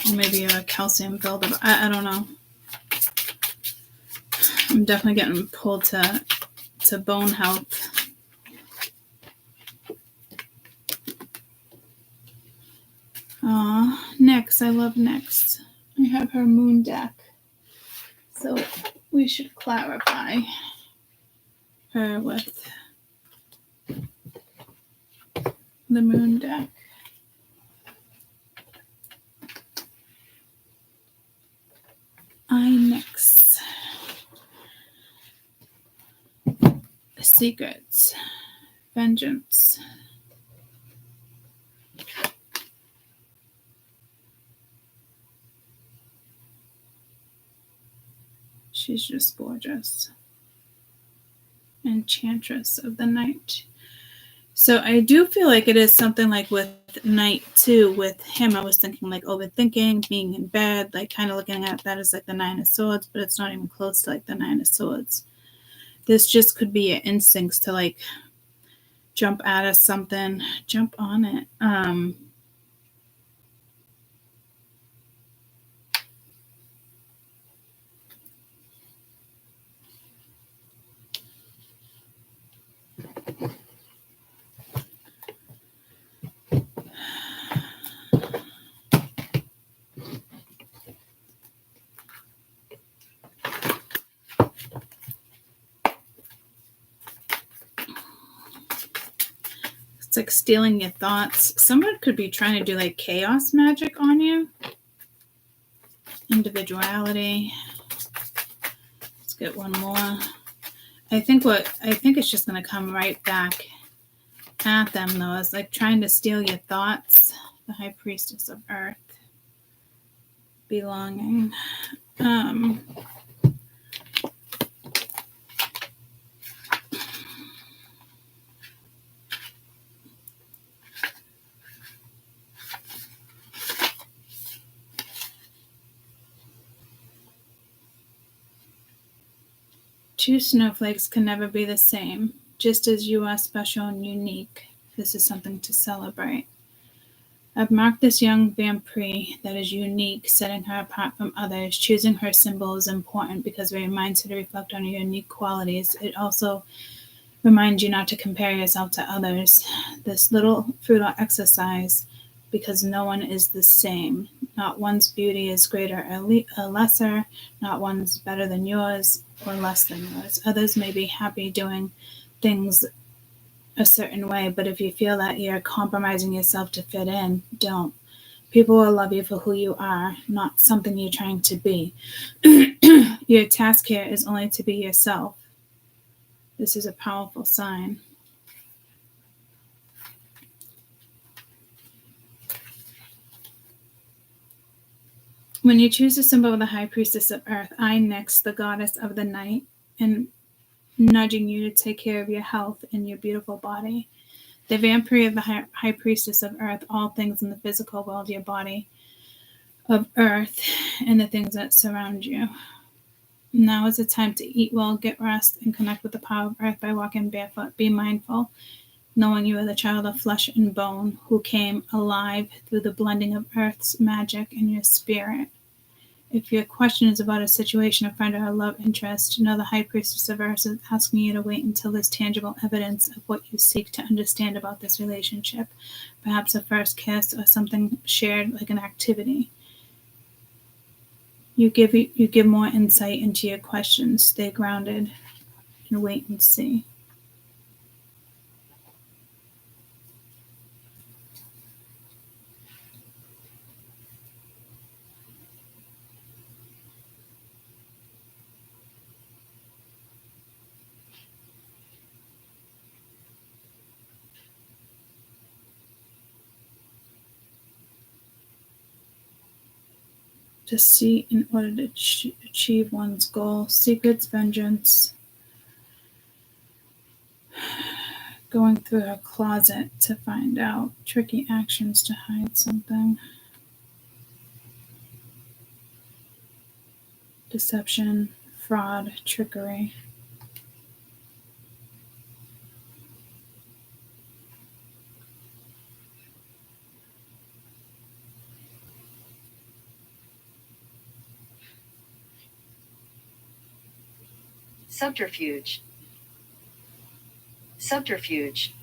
or maybe a calcium buildup. I don't know. I'm definitely getting pulled to bone health. Nyx. I love Nyx. I have her moon deck. So we should clarify her with the moon deck. Nyx. Secrets. Vengeance. She's just gorgeous. Enchantress of the night. So I do feel like it is something like with night too. With him, I was thinking like overthinking, being in bed, like kind of looking at that as like the Nine of Swords, but it's not even close to like the Nine of Swords. This just could be your instincts to like jump out of something, jump on it. It's like stealing your thoughts. Someone could be trying to do like chaos magic on you. Individuality. Let's get one more. I think it's just going to come right back at them though. It's like trying to steal your thoughts. The High Priestess of Earth. Belonging. Two snowflakes can never be the same. Just as you are special and unique, this is something to celebrate. I've marked this young vampire that is unique, setting her apart from others. Choosing her symbol is important because it reminds her to reflect on your unique qualities. It also reminds you not to compare yourself to others. This little frugal exercise, because no one is the same. Not one's beauty is greater or lesser. Not one's better than yours or less than yours. Others may be happy doing things a certain way, but if you feel that you're compromising yourself to fit in, don't. People will love you for who you are, not something you're trying to be. Your task here is only to be yourself. This is a powerful sign. When you choose the symbol of the High Priestess of Earth, I nix the goddess of the night and nudging you to take care of your health and your beautiful body. The vampire of the High Priestess of Earth, all things in the physical world, your body of Earth, and the things that surround you. Now is the time to eat well, get rest, and connect with the power of Earth by walking barefoot. Be mindful, knowing you are the child of flesh and bone who came alive through the blending of Earth's magic and your spirit. If your question is about a situation, a friend, or a love interest, know the High Priestess of Earth is asking you to wait until there's tangible evidence of what you seek to understand about this relationship. Perhaps a first kiss or something shared like an activity. You give more insight into your questions. Stay grounded and wait and see. Deceit in order to achieve one's goal. Secrets, vengeance. Going through her closet to find out. Tricky actions to hide something. Deception, fraud, trickery. Subterfuge. Subterfuge.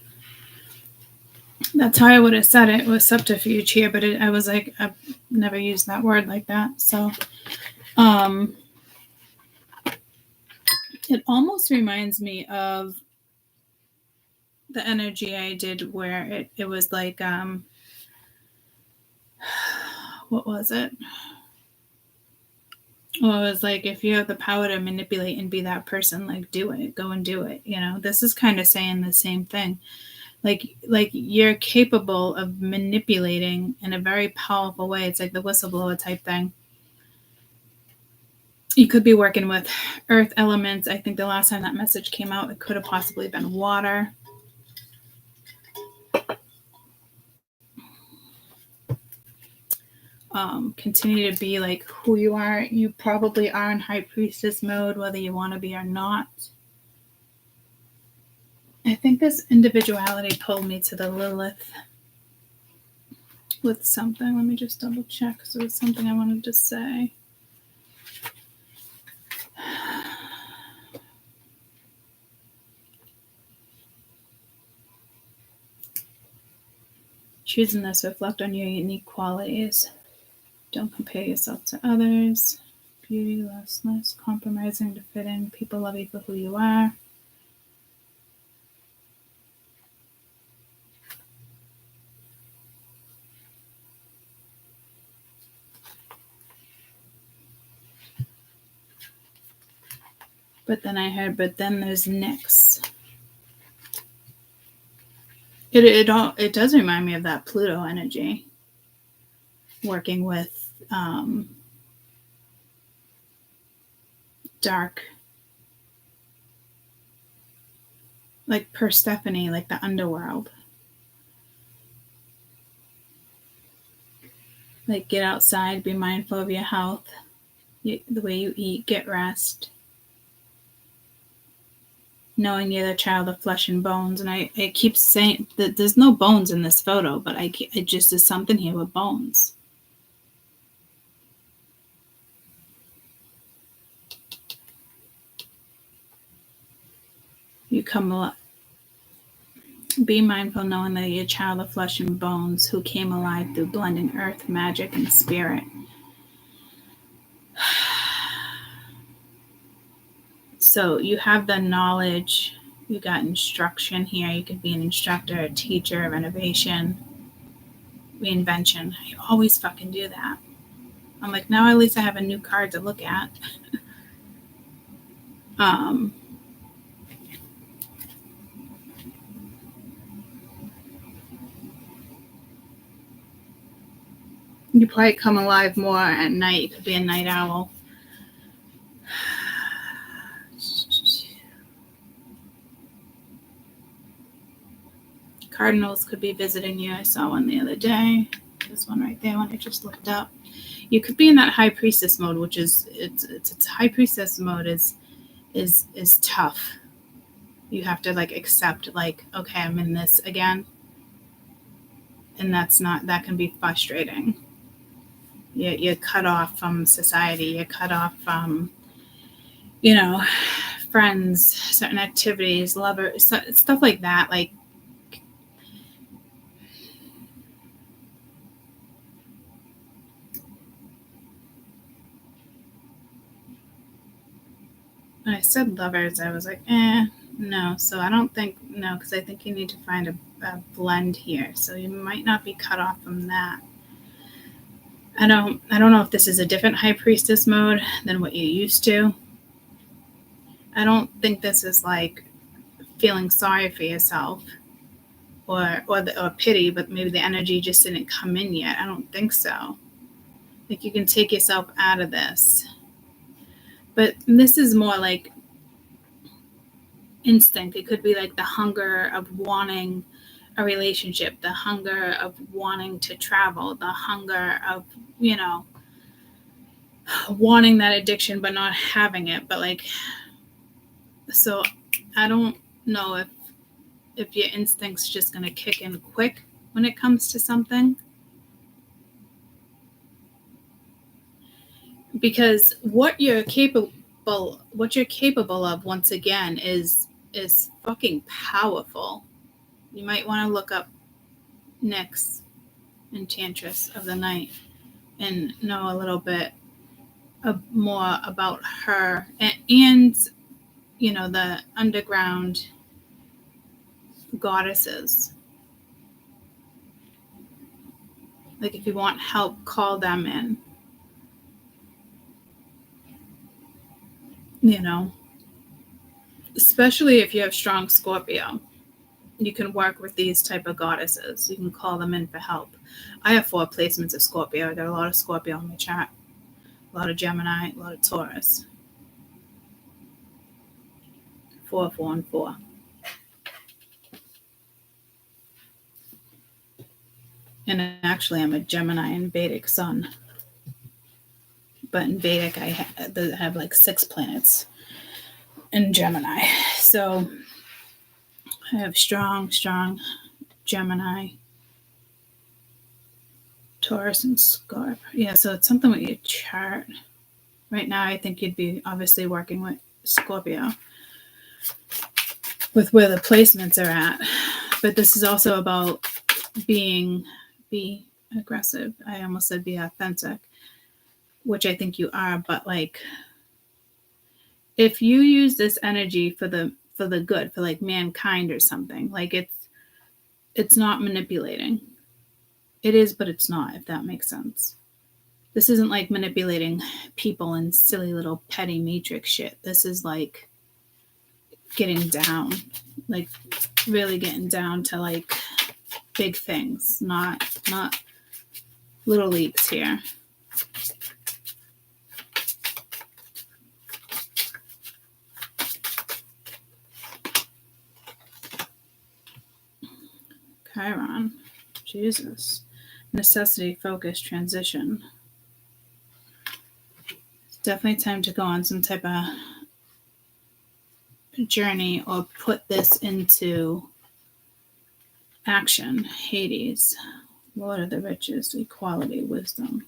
That's how I would have said it. It was subterfuge here, but I was like, I've never used that word like that. So, it almost reminds me of the energy I did where it was like, what was it? Well, it was like, if you have the power to manipulate and be that person, like, do it, go and do it. You know, this is kind of saying the same thing. Like you're capable of manipulating in a very powerful way. It's like the whistleblower type thing. You could be working with earth elements. I think the last time that message came out, it could have possibly been water. Continue to be like who you are. You probably are in High Priestess mode, whether you want to be or not. I think this individuality pulled me to the Lilith with something. Let me just double check because it was something I wanted to say. Choosing this, reflect on your unique qualities. Don't compare yourself to others. Beauty, lessness, compromising to fit in. People love you for who you are. But then I heard, but then there's Nyx. It does remind me of that Pluto energy. Working with dark, like Persephone, like the underworld. Like, get outside, be mindful of your health, the way you eat, get rest. knowing you're the child of flesh and bones. And I keep saying that there's no bones in this photo, but it just is something here with bones. You come alive. Be mindful knowing that you're a child of flesh and bones who came alive through blending earth, magic, and spirit. So you have the knowledge, you got instruction here. You could be an instructor, a teacher, renovation, reinvention. I always fucking do that. I'm like, now at least I have a new card to look at. You probably come alive more at night. You could be a night owl. Cardinals could be visiting you. I saw one the other day. This one right there, one I just looked up. You could be in that high priestess mode, which is it's high priestess mode is tough. You have to like accept, like, okay, I'm in this again, and that can be frustrating. You're cut off from society. You're cut off from, friends, certain activities, lovers, stuff like that. Like, when I said lovers, I was like, no. So I don't think, no, because I think you need to find a blend here. So you might not be cut off from that. I don't know if this is a different high priestess mode than what you're used to. I don't think this is like feeling sorry for yourself or pity, but maybe the energy just didn't come in yet. I don't think so. Like, you can take yourself out of this. But this is more like instinct. It could be like the hunger of wanting a relationship, the hunger of wanting to travel, the hunger of, wanting that addiction but not having it. But like, so I don't know if your instinct's just going to kick in quick when it comes to something. Because what you're capable of, once again, is fucking powerful. You might want to look up Nyx, Enchantress of the Night, and know a little bit more about her and the underground goddesses. Like, if you want help, call them in. Especially if you have strong Scorpio, you can work with these type of goddesses. You can call them in for help. I have 4 placements of Scorpio. I got a lot of Scorpio on my chart. A lot of Gemini, a lot of Taurus. 4, 4, and 4. And actually, I'm a Gemini in Vedic sun. But in Vedic, I have like 6 planets in Gemini. So I have strong Gemini, Taurus, and Scorpio. Yeah, so it's something with your chart. Right now, I think you'd be obviously working with Scorpio with where the placements are at. But this is also about be aggressive. I almost said be authentic, which I think you are. But like, if you use this energy for the good, for like mankind or something, like it's not manipulating. It is, but it's not, if that makes sense. This isn't like manipulating people in silly little petty matrix shit. This is like getting down, like really getting down to like big things, not little leagues here. Chiron, Jesus, necessity, focus, transition. It's definitely time to go on some type of journey or put this into action. Hades, Lord of the Riches, equality, wisdom.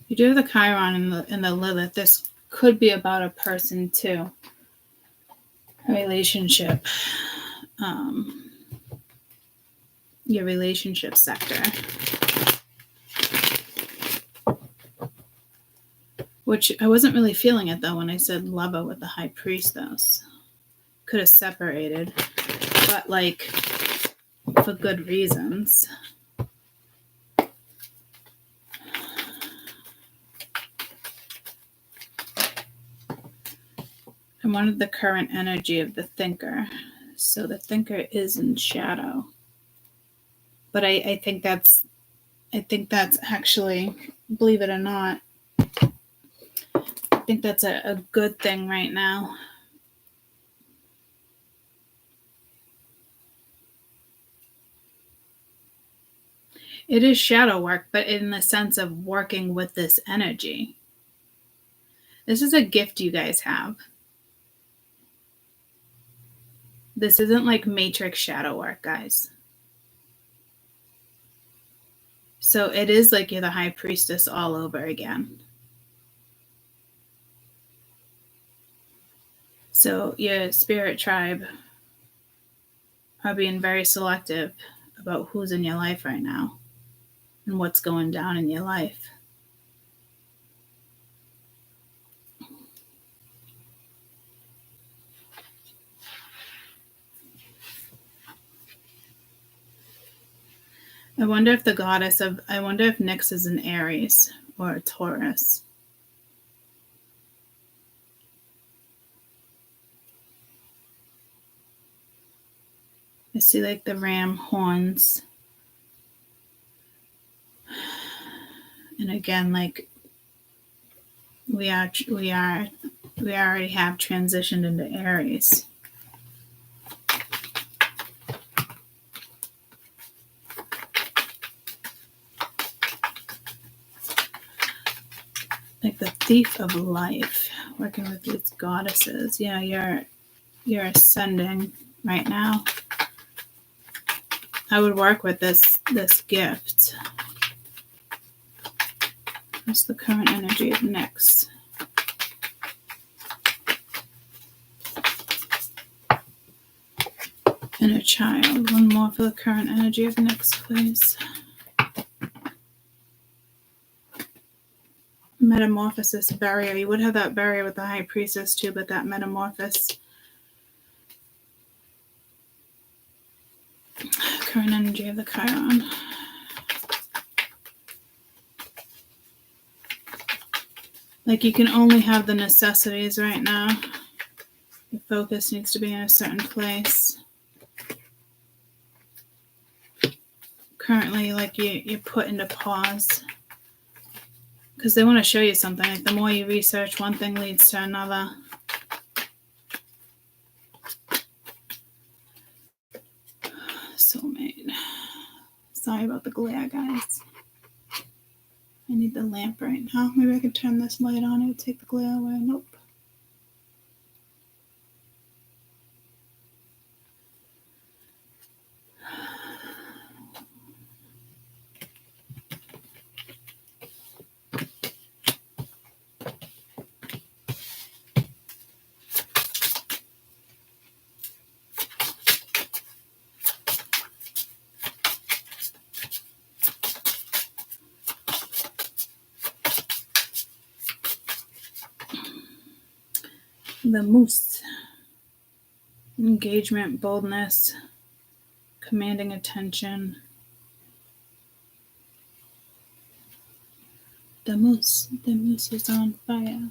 You do have the Chiron and the Lilith. This could be about a person too. A relationship. Your relationship sector. Which I wasn't really feeling it though when I said lover with the High Priestess. Could have separated, but like for good reasons. I wanted the current energy of the thinker. So the thinker is in shadow. But I think that's actually, believe it or not, I think that's a good thing right now. It is shadow work, but in the sense of working with this energy. This is a gift you guys have. This isn't like matrix shadow work, guys. So it is like you're the High Priestess all over again. So your spirit tribe are being very selective about who's in your life right now and what's going down in your life. I wonder if Nyx is an Aries or a Taurus. I see like the ram horns. And again, like we already have transitioned into Aries. Like the thief of life, working with these goddesses. Yeah, you're ascending right now. I would work with this gift. What's the current energy of Nyx? Inner child. One more for the current energy of Nyx, please. Metamorphosis barrier. You would have that barrier with the High Priestess too, but that metamorphosis. Current energy of the Chiron. Like you can only have the necessities right now. Your focus needs to be in a certain place. Currently, like you're put into pause. Because they want to show you something. Like the more you research, one thing leads to another. Soulmate. Sorry about the glare, guys. I need the lamp right now. Maybe I could turn this light on. It would take the glare away. Nope. The moose. Engagement, boldness, commanding attention. The moose is on fire.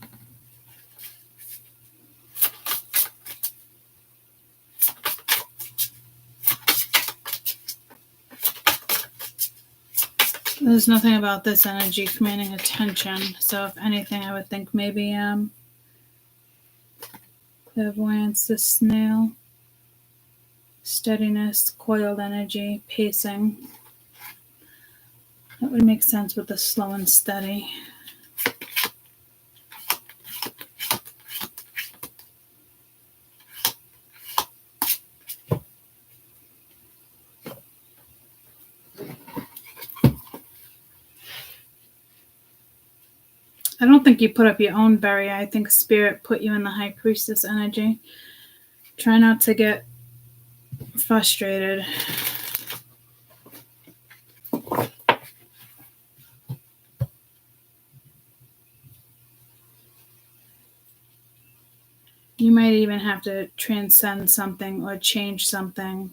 There's nothing about this energy commanding attention. So if anything, I would think maybe clairvoyance, the snail, steadiness, coiled energy, pacing. That would make sense with the slow and steady. I don't think you put up your own barrier. I think Spirit put you in the High Priestess energy. Try not to get frustrated. You might even have to transcend something or change something.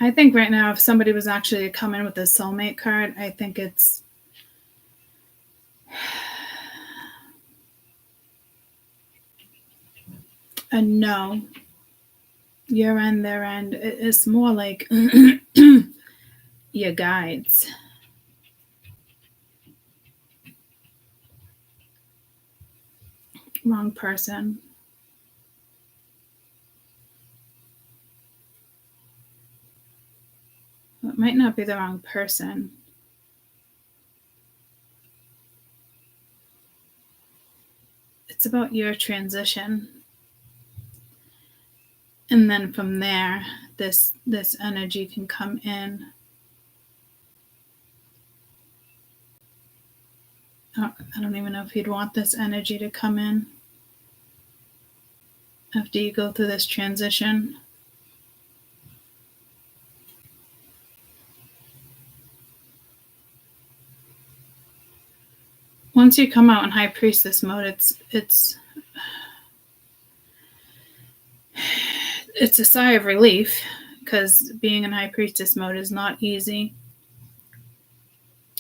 I think right now, if somebody was actually to come in with a soulmate card, I think it's a no. Your end, their end. It's more like your guides. Wrong person. Well, it might not be the wrong person. It's about your transition. And then from there, this energy can come in. I don't even know if you'd want this energy to come in after you go through this transition. Once you come out in High Priestess mode, it's a sigh of relief, because being in High Priestess mode is not easy.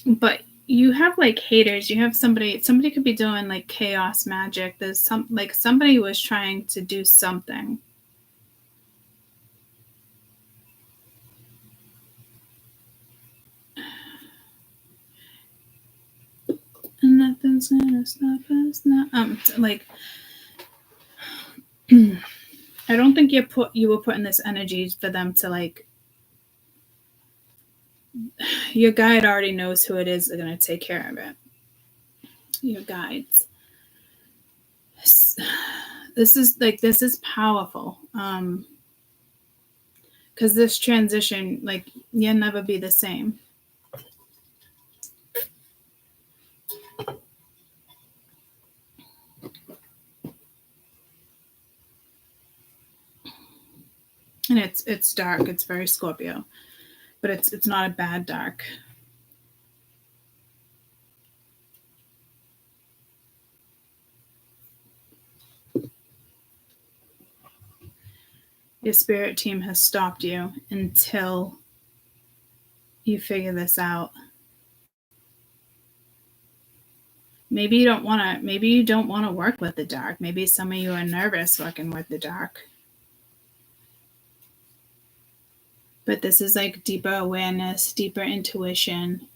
But you have like haters. You have somebody could be doing like chaos magic. There's somebody was trying to do something. And nothing's gonna stop us now. I don't think you were putting this energy for them to like. Your guide already knows who it is. They're gonna take care of it. Your guides. This is powerful. Because this transition, like, you'll never be the same. And it's dark. It's very Scorpio, but it's not a bad dark. Your spirit team has stopped you until you figure this out. Maybe you don't want to work with the dark. Maybe some of you are nervous working with the dark. But this is like deeper awareness, deeper intuition.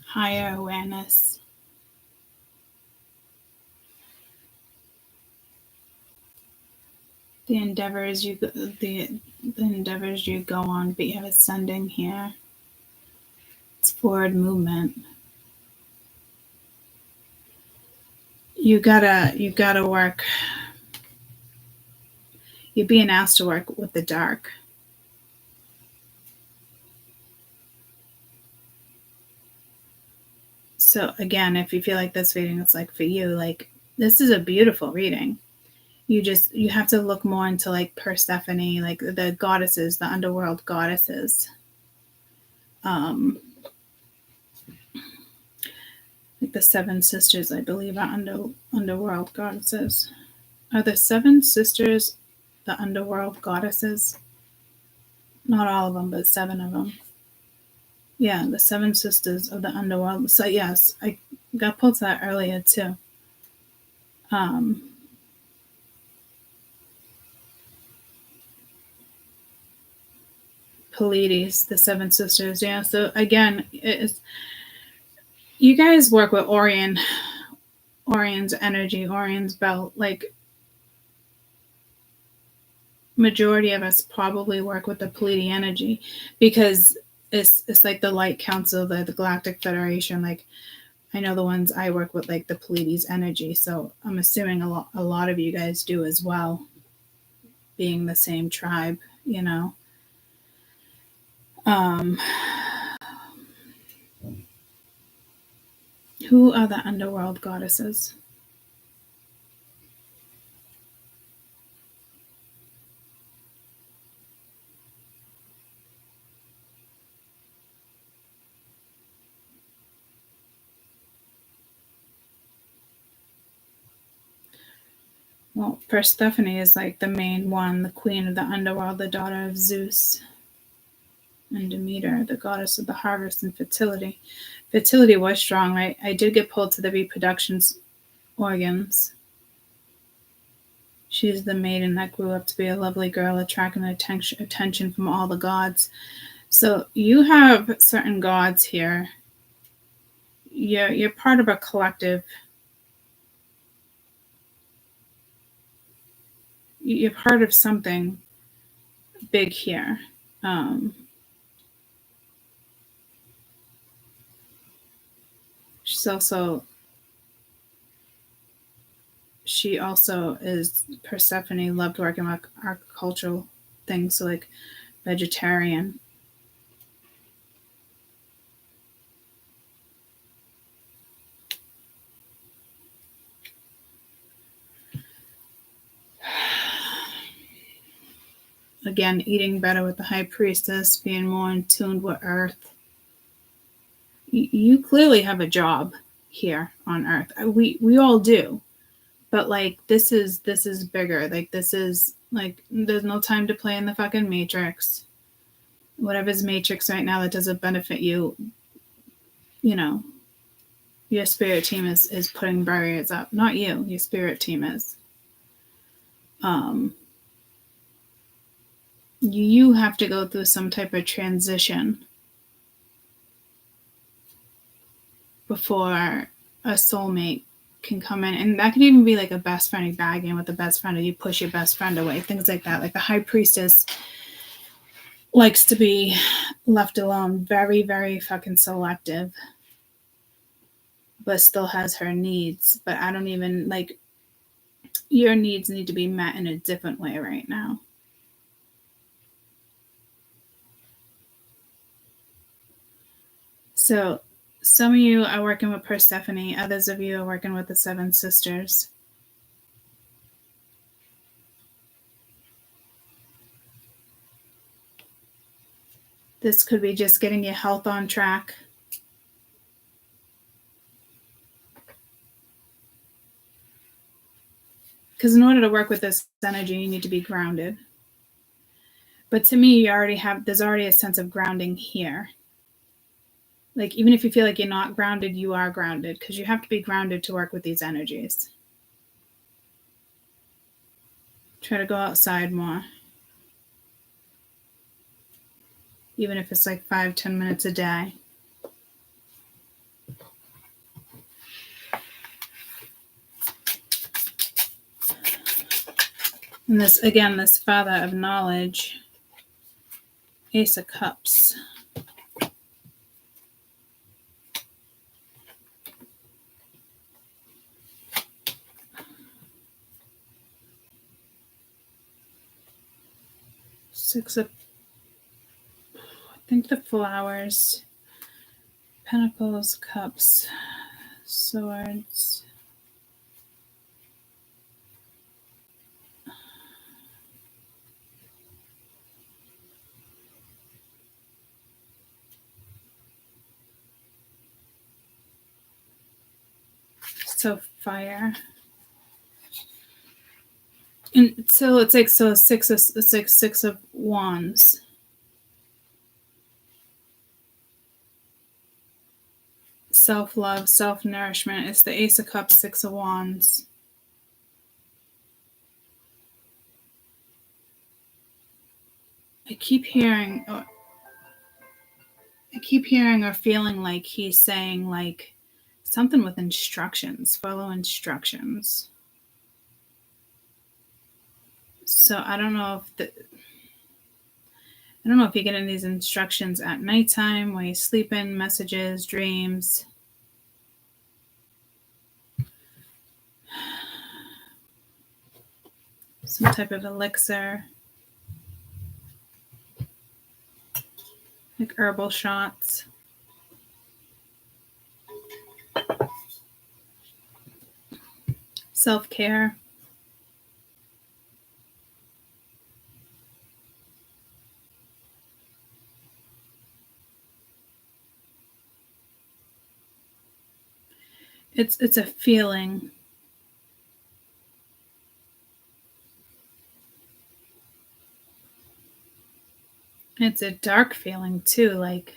Higher awareness. The endeavors you go on, but you have ascending here. It's forward movement. You gotta work. You're being asked to work with the dark. So again, if you feel like this reading is like for you, like this is a beautiful reading. You have to look more into like Persephone, like the goddesses, the underworld goddesses. Like the seven sisters, I believe, are underworld goddesses. Are the seven sisters the underworld goddesses? Not all of them, but 7 of them. Yeah, the 7 sisters of the underworld. So yes, I got pulled to that earlier too. Pleiades, the seven sisters. Yeah. So again, you guys work with Orion's energy, Orion's belt. Like, majority of us probably work with the Pleiadian energy because it's like the Light Council, the Galactic Federation. Like, I know the ones I work with, like the Pleiades energy. So I'm assuming a lot of you guys do as well, being the same tribe, you know. Who are the underworld goddesses? Well, Persephone is like the main one, the queen of the underworld, the daughter of Zeus. And Demeter, the goddess of the harvest and fertility. Fertility was strong, right? I did get pulled to the reproduction organs. She's the maiden that grew up to be a lovely girl, attracting attention from all the gods. So you have certain gods here. You're part of a collective. You're part of something big here. She also is Persephone, loved working with agricultural things, so like vegetarian. Again, eating better with the high priestess, being more in tune with earth. You clearly have a job here on earth. We all do. But like this is bigger. Like this is like there's no time to play in the fucking matrix. Whatever's matrix right now that doesn't benefit you, you know, your spirit team is putting barriers up. Not you, your spirit team is. You have to go through some type of transition before a soulmate can come in. And that could even be like a best friend, you bag in with a best friend, or you push your best friend away, things like that. Like the high priestess likes to be left alone, very, very fucking selective, but still has her needs. But I don't even like, your needs need to be met in a different way right now. So some of you are working with Persephone, others of you are working with the seven sisters. This could be just getting your health on track. Because in order to work with this energy, you need to be grounded. But to me, there's already a sense of grounding here. Like, even if you feel like you're not grounded, you are grounded, because you have to be grounded to work with these energies. Try to go outside more. Even if it's like 5-10 minutes a day. And this, again, this Father of Knowledge, Ace of Cups. Six of, I think the flowers, Pentacles, Cups, Swords. So fire. And so it's like, so six of wands. Self-love, self-nourishment. It's the Ace of Cups, Six of Wands. I keep hearing, I keep hearing or feeling like he's saying like something with instructions, follow instructions. So I don't know if you're getting these instructions at nighttime, while you're sleeping, messages, dreams. Some type of elixir, like herbal shots. Self-care. It's a feeling. It's a dark feeling too, like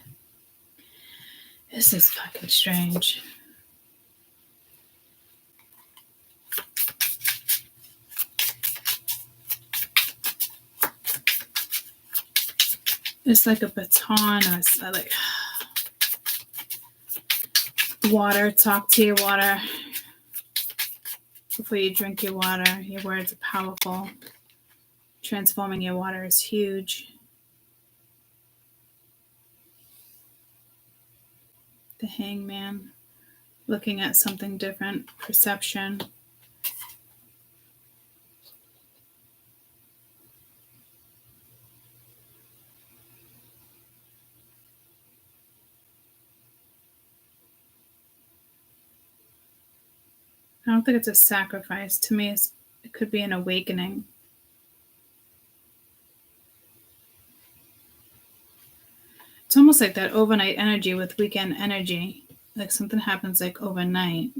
this is fucking strange. It's like a baton or like water. Talk to your water before you drink your water. Your words are powerful. Transforming your water is huge. The Hangman, looking at something different, perception. I don't think it's a sacrifice. To me, it could be an awakening. It's almost like that overnight energy with weekend energy. Like something happens like overnight.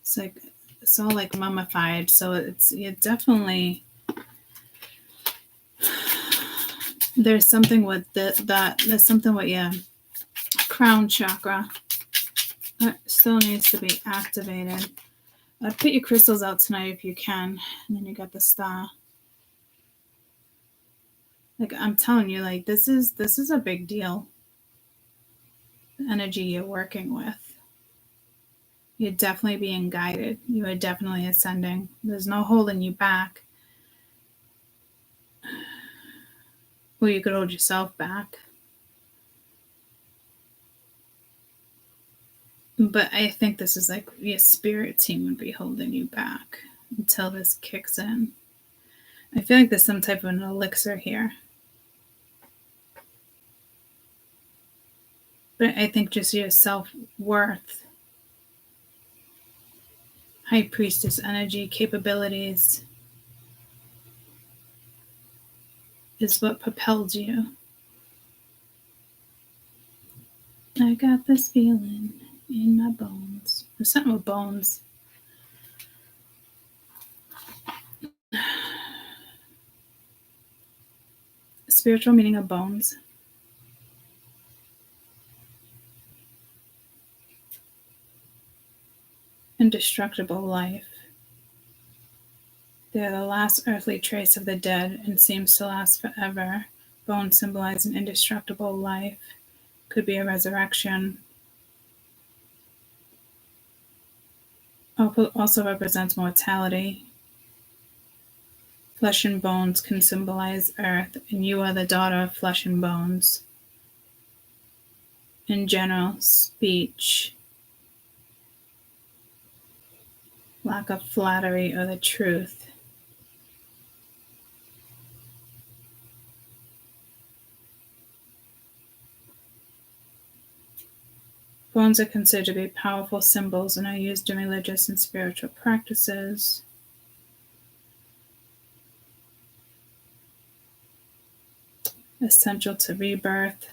It's all like mummified. So you're definitely, there's something with there's something with your crown chakra that still needs to be activated. I'd put your crystals out tonight if you can. And then you got the star. Like I'm telling you, like this is a big deal. The energy you're working with. You're definitely being guided. You are definitely ascending. There's no holding you back. Well, you could hold yourself back. But I think this is like your spirit team would be holding you back until this kicks in. I feel like there's some type of an elixir here. But I think just your self-worth, High Priestess energy, capabilities is what propels you. I got this feeling in my bones. There's something with bones. Spiritual meaning of bones. Indestructible life. They are the last earthly trace of the dead and seems to last forever. Bones symbolize an indestructible life. Could be a resurrection. Also represents mortality. Flesh and bones can symbolize earth, and you are the daughter of flesh and bones. In general, speech, lack of flattery or the truth. Bones are considered to be powerful symbols and are used in religious and spiritual practices. Essential to rebirth.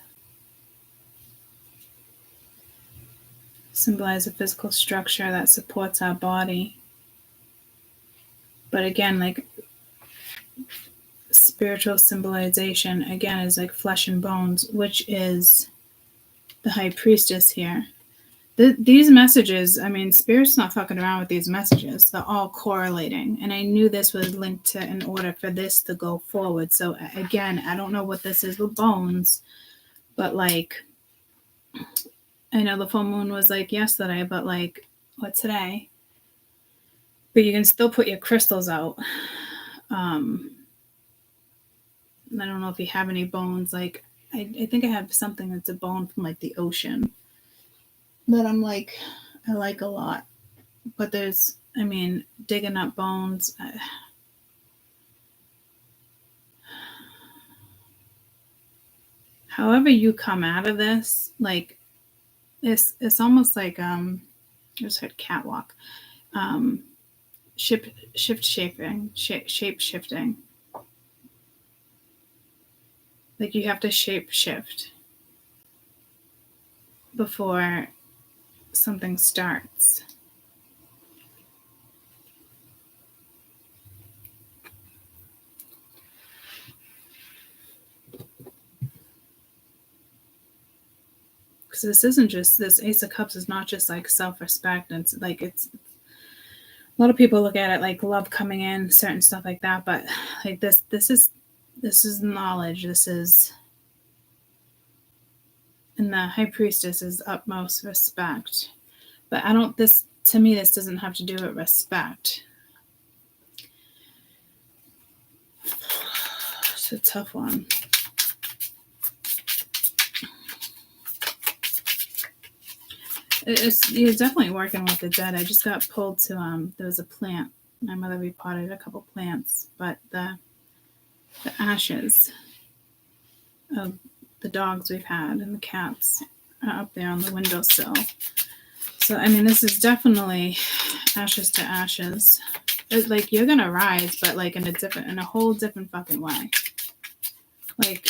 Symbolize a physical structure that supports our body. But again, like spiritual symbolization, again, is like flesh and bones, which is the High Priestess here. These messages, I mean, Spirit's not fucking around with these messages. They're all correlating. And I knew this was linked to in order for this to go forward. So again, I don't know what this is with bones, But like, I know the full moon was like yesterday, but like, what today? But you can still put your crystals out. I don't know if you have any bones. Like, I think I have something that's a bone from like the ocean that I'm like, I like a lot. But there's, I mean, digging up bones. However you come out of this, like, it's almost like I just heard catwalk. Shape shifting. Like you have to shape shift before something starts. Because this isn't just, this Ace of Cups is not just like self-respect. It's like, it's a lot of people look at it like love coming in, certain stuff like that, but like this is knowledge. This is, and the High Priestess is utmost respect. But I don't, this, to me, this doesn't have to do with respect. It's a tough one. You're definitely working with the dead. I just got pulled to there was a plant. My mother repotted a couple plants, but the ashes of the dogs we've had and the cats are up there on the windowsill. So I mean, this is definitely ashes to ashes. Like you're gonna rise, but like in a whole different fucking way. Like,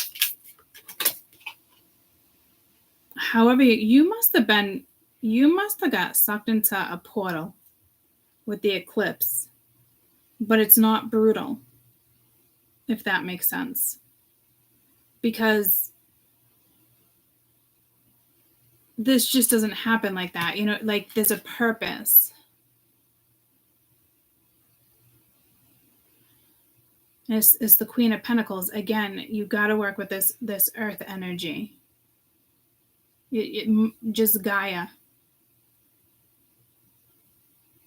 however, you must have got sucked into a portal with the eclipse, but it's not brutal, if that makes sense. Because this just doesn't happen like that. You know, like there's a purpose. It's the Queen of Pentacles. Again, you got to work with this earth energy. Just Gaia.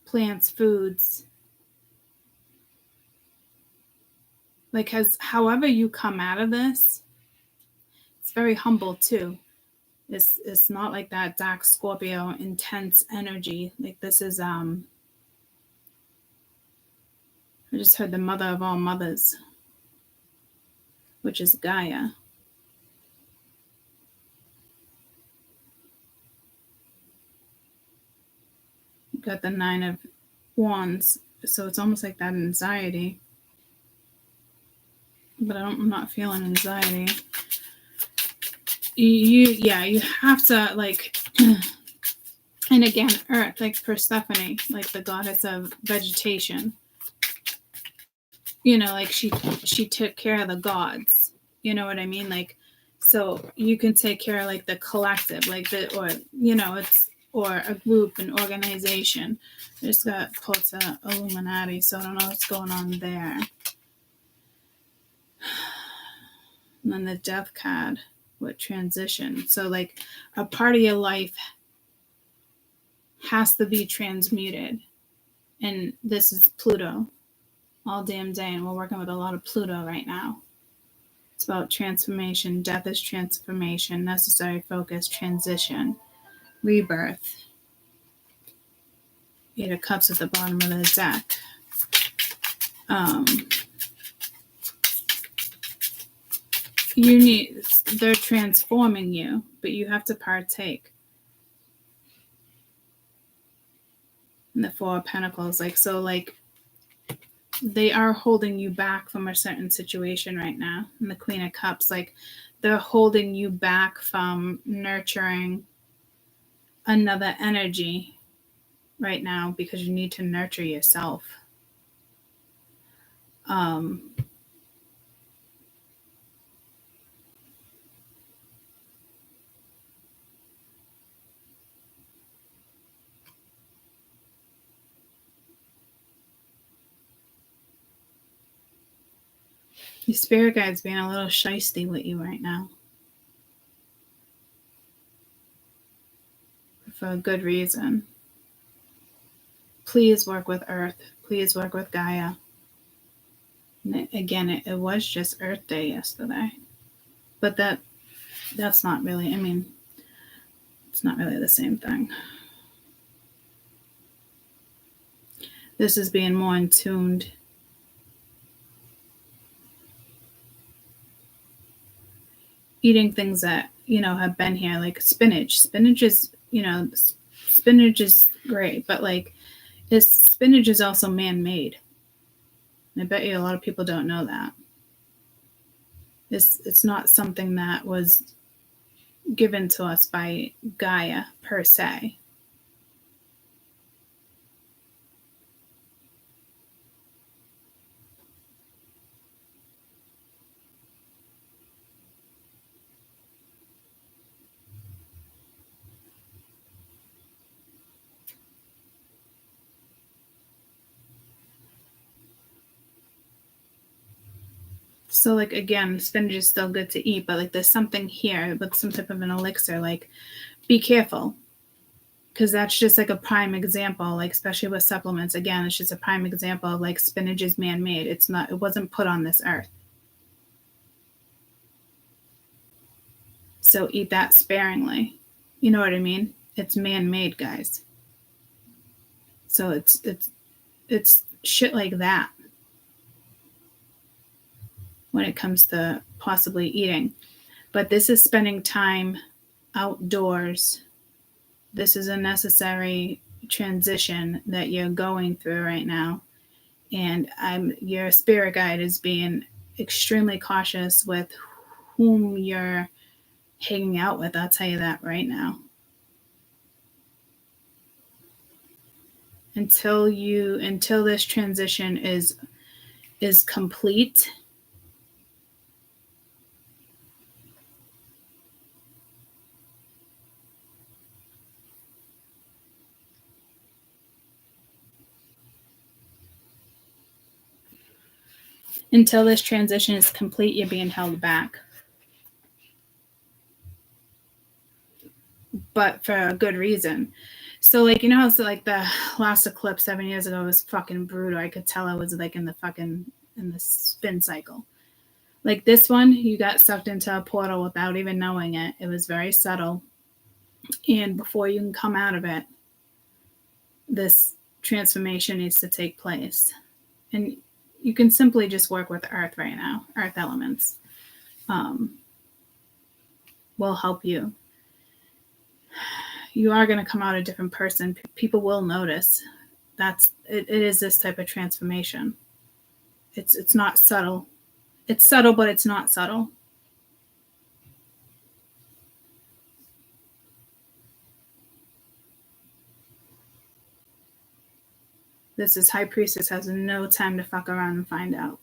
Plants, foods. Like, however you come out of this, it's very humble too. It's not like that dark Scorpio intense energy. Like this is I just heard the mother of all mothers, which is Gaia. You got the Nine of Wands, so it's almost like that anxiety. But I'm not feeling anxiety. You have to like, and again, Earth, like Persephone, like the goddess of vegetation. You know, like she took care of the gods. You know what I mean? Like, so you can take care of like the collective, like or you know, it's, or a group, an organization. I just got pulled to Illuminati, so I don't know what's going on there. And then the Death card with transition. So like a part of your life has to be transmuted. And this is Pluto all damn day. And we're working with a lot of Pluto right now. It's about transformation. Death is transformation. Necessary focus. Transition. Rebirth. Eight of Cups at the bottom of the deck. They're transforming you, but you have to partake. And the Four of Pentacles, like, so like they are holding you back from a certain situation right now. And the Queen of Cups, like they're holding you back from nurturing another energy right now because you need to nurture yourself. Your spirit guide's being a little shisty with you right now. for a good reason. Please work with Earth. Please work with Gaia. And again, it was just Earth Day yesterday. But that's not really, I mean, it's not really the same thing. This is being more in tuned. Eating things that, have been here, like spinach. Spinach is great, but like spinach is also man-made. I bet you a lot of people don't know that. It's not something that was given to us by Gaia per se. So, like, again, spinach is still good to eat, but like there's something here with some type of an elixir. Like, be careful, because that's just like a prime example. Like, especially with supplements, again, it's just a prime example of like spinach is man-made. It wasn't put on this earth. So eat that sparingly. You know what I mean? It's man-made, guys. So it's shit like that when it comes to possibly eating. But this is spending time outdoors. This is a necessary transition that you're going through right now. And your spirit guide is being extremely cautious with whom you're hanging out with. I'll tell you that right now. Until this transition is complete, you're being held back. But for a good reason. So, like, how so, like, the last eclipse 7 years ago was fucking brutal. I could tell I was like in the spin cycle. Like this one, you got sucked into a portal without even knowing it. It was very subtle. And before you can come out of it, this transformation needs to take place. And you can simply just work with Earth right now. Earth elements will help you. You are going to come out a different person. People will notice. It is this type of transformation. It's not subtle. It's subtle, but it's not subtle. This High Priestess has no time to fuck around and find out.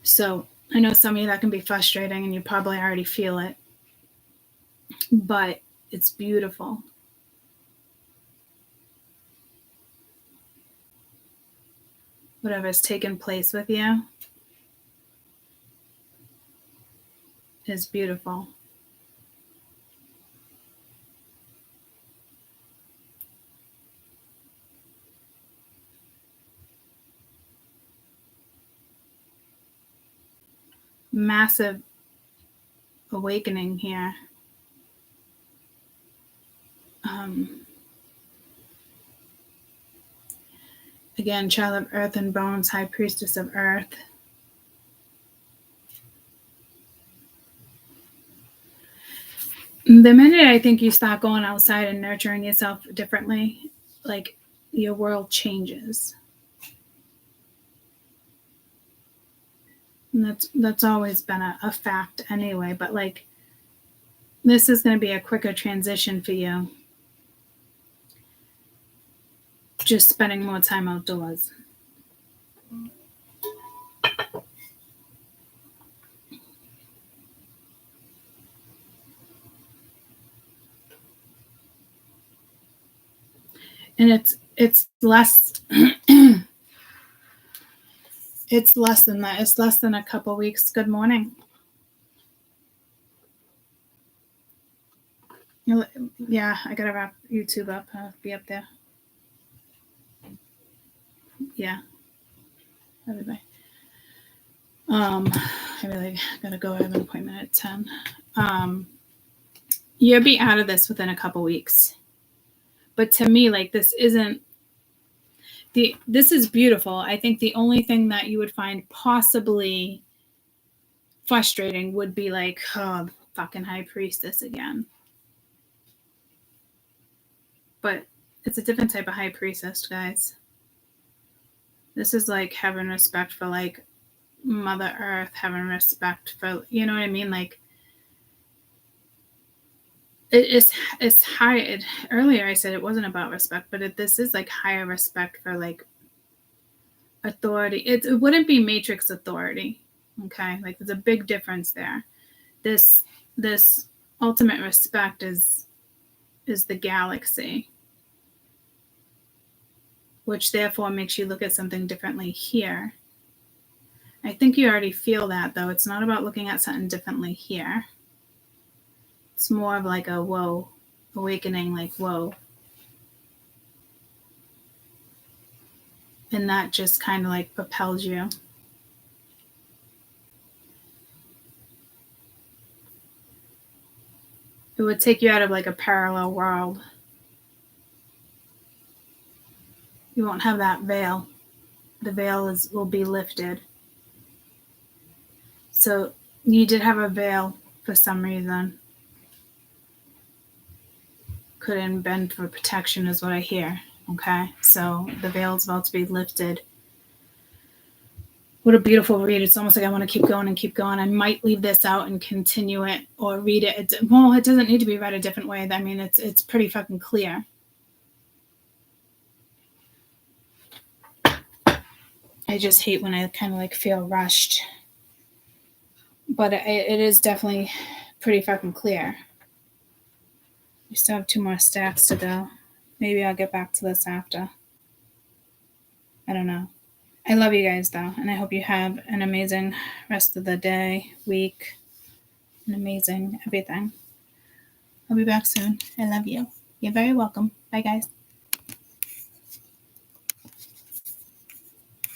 So I know some of you that can be frustrating and you probably already feel it. But it's beautiful. Whatever's taken place with you is beautiful. Massive awakening here. Again, child of earth and bones, high priestess of earth. The minute I think you start going outside and nurturing yourself differently, like, your world changes. And that's always been a fact anyway, but like, this is going to be a quicker transition for you. Just spending more time outdoors. And it's less it's less than that. It's less than a couple weeks. Good morning. Yeah, I gotta wrap YouTube up. I'll be up there. Yeah. Everybody. I really gotta go. I have an appointment at 10. You'll be out of this within a couple weeks. But to me, like, this is beautiful. I think the only thing that you would find possibly frustrating would be like, oh, fucking high priestess again. But it's a different type of high priestess, guys. This is like having respect for like Mother Earth, having respect for, you know what I mean? Like, it's high. Earlier I said it wasn't about respect, but this is like higher respect for like authority. It wouldn't be matrix authority. Okay, like there's a big difference there. This ultimate respect is the galaxy, which therefore makes you look at something differently here. I think you already feel that, though. It's not about looking at something differently here. It's more of like a whoa, awakening, like whoa. And that just kind of like propels you. It would take you out of like a parallel world. You won't have that veil. The veil will be lifted. So you did have a veil for some reason. Couldn't bend for protection is what I hear. Okay, so the veil is about to be lifted. What a beautiful read. It's almost like I want to keep going and keep going. I might leave this out and continue it or read it. Well, it doesn't need to be read a different way. I mean, it's pretty fucking clear. I just hate when I kind of like feel rushed. But it is definitely pretty fucking clear. We still have 2 more stacks to go. Maybe I'll get back to this after. I don't know. I love you guys, though, and I hope you have an amazing rest of the day, week, an amazing everything. I'll be back soon. I love you. You're very welcome. Bye, guys.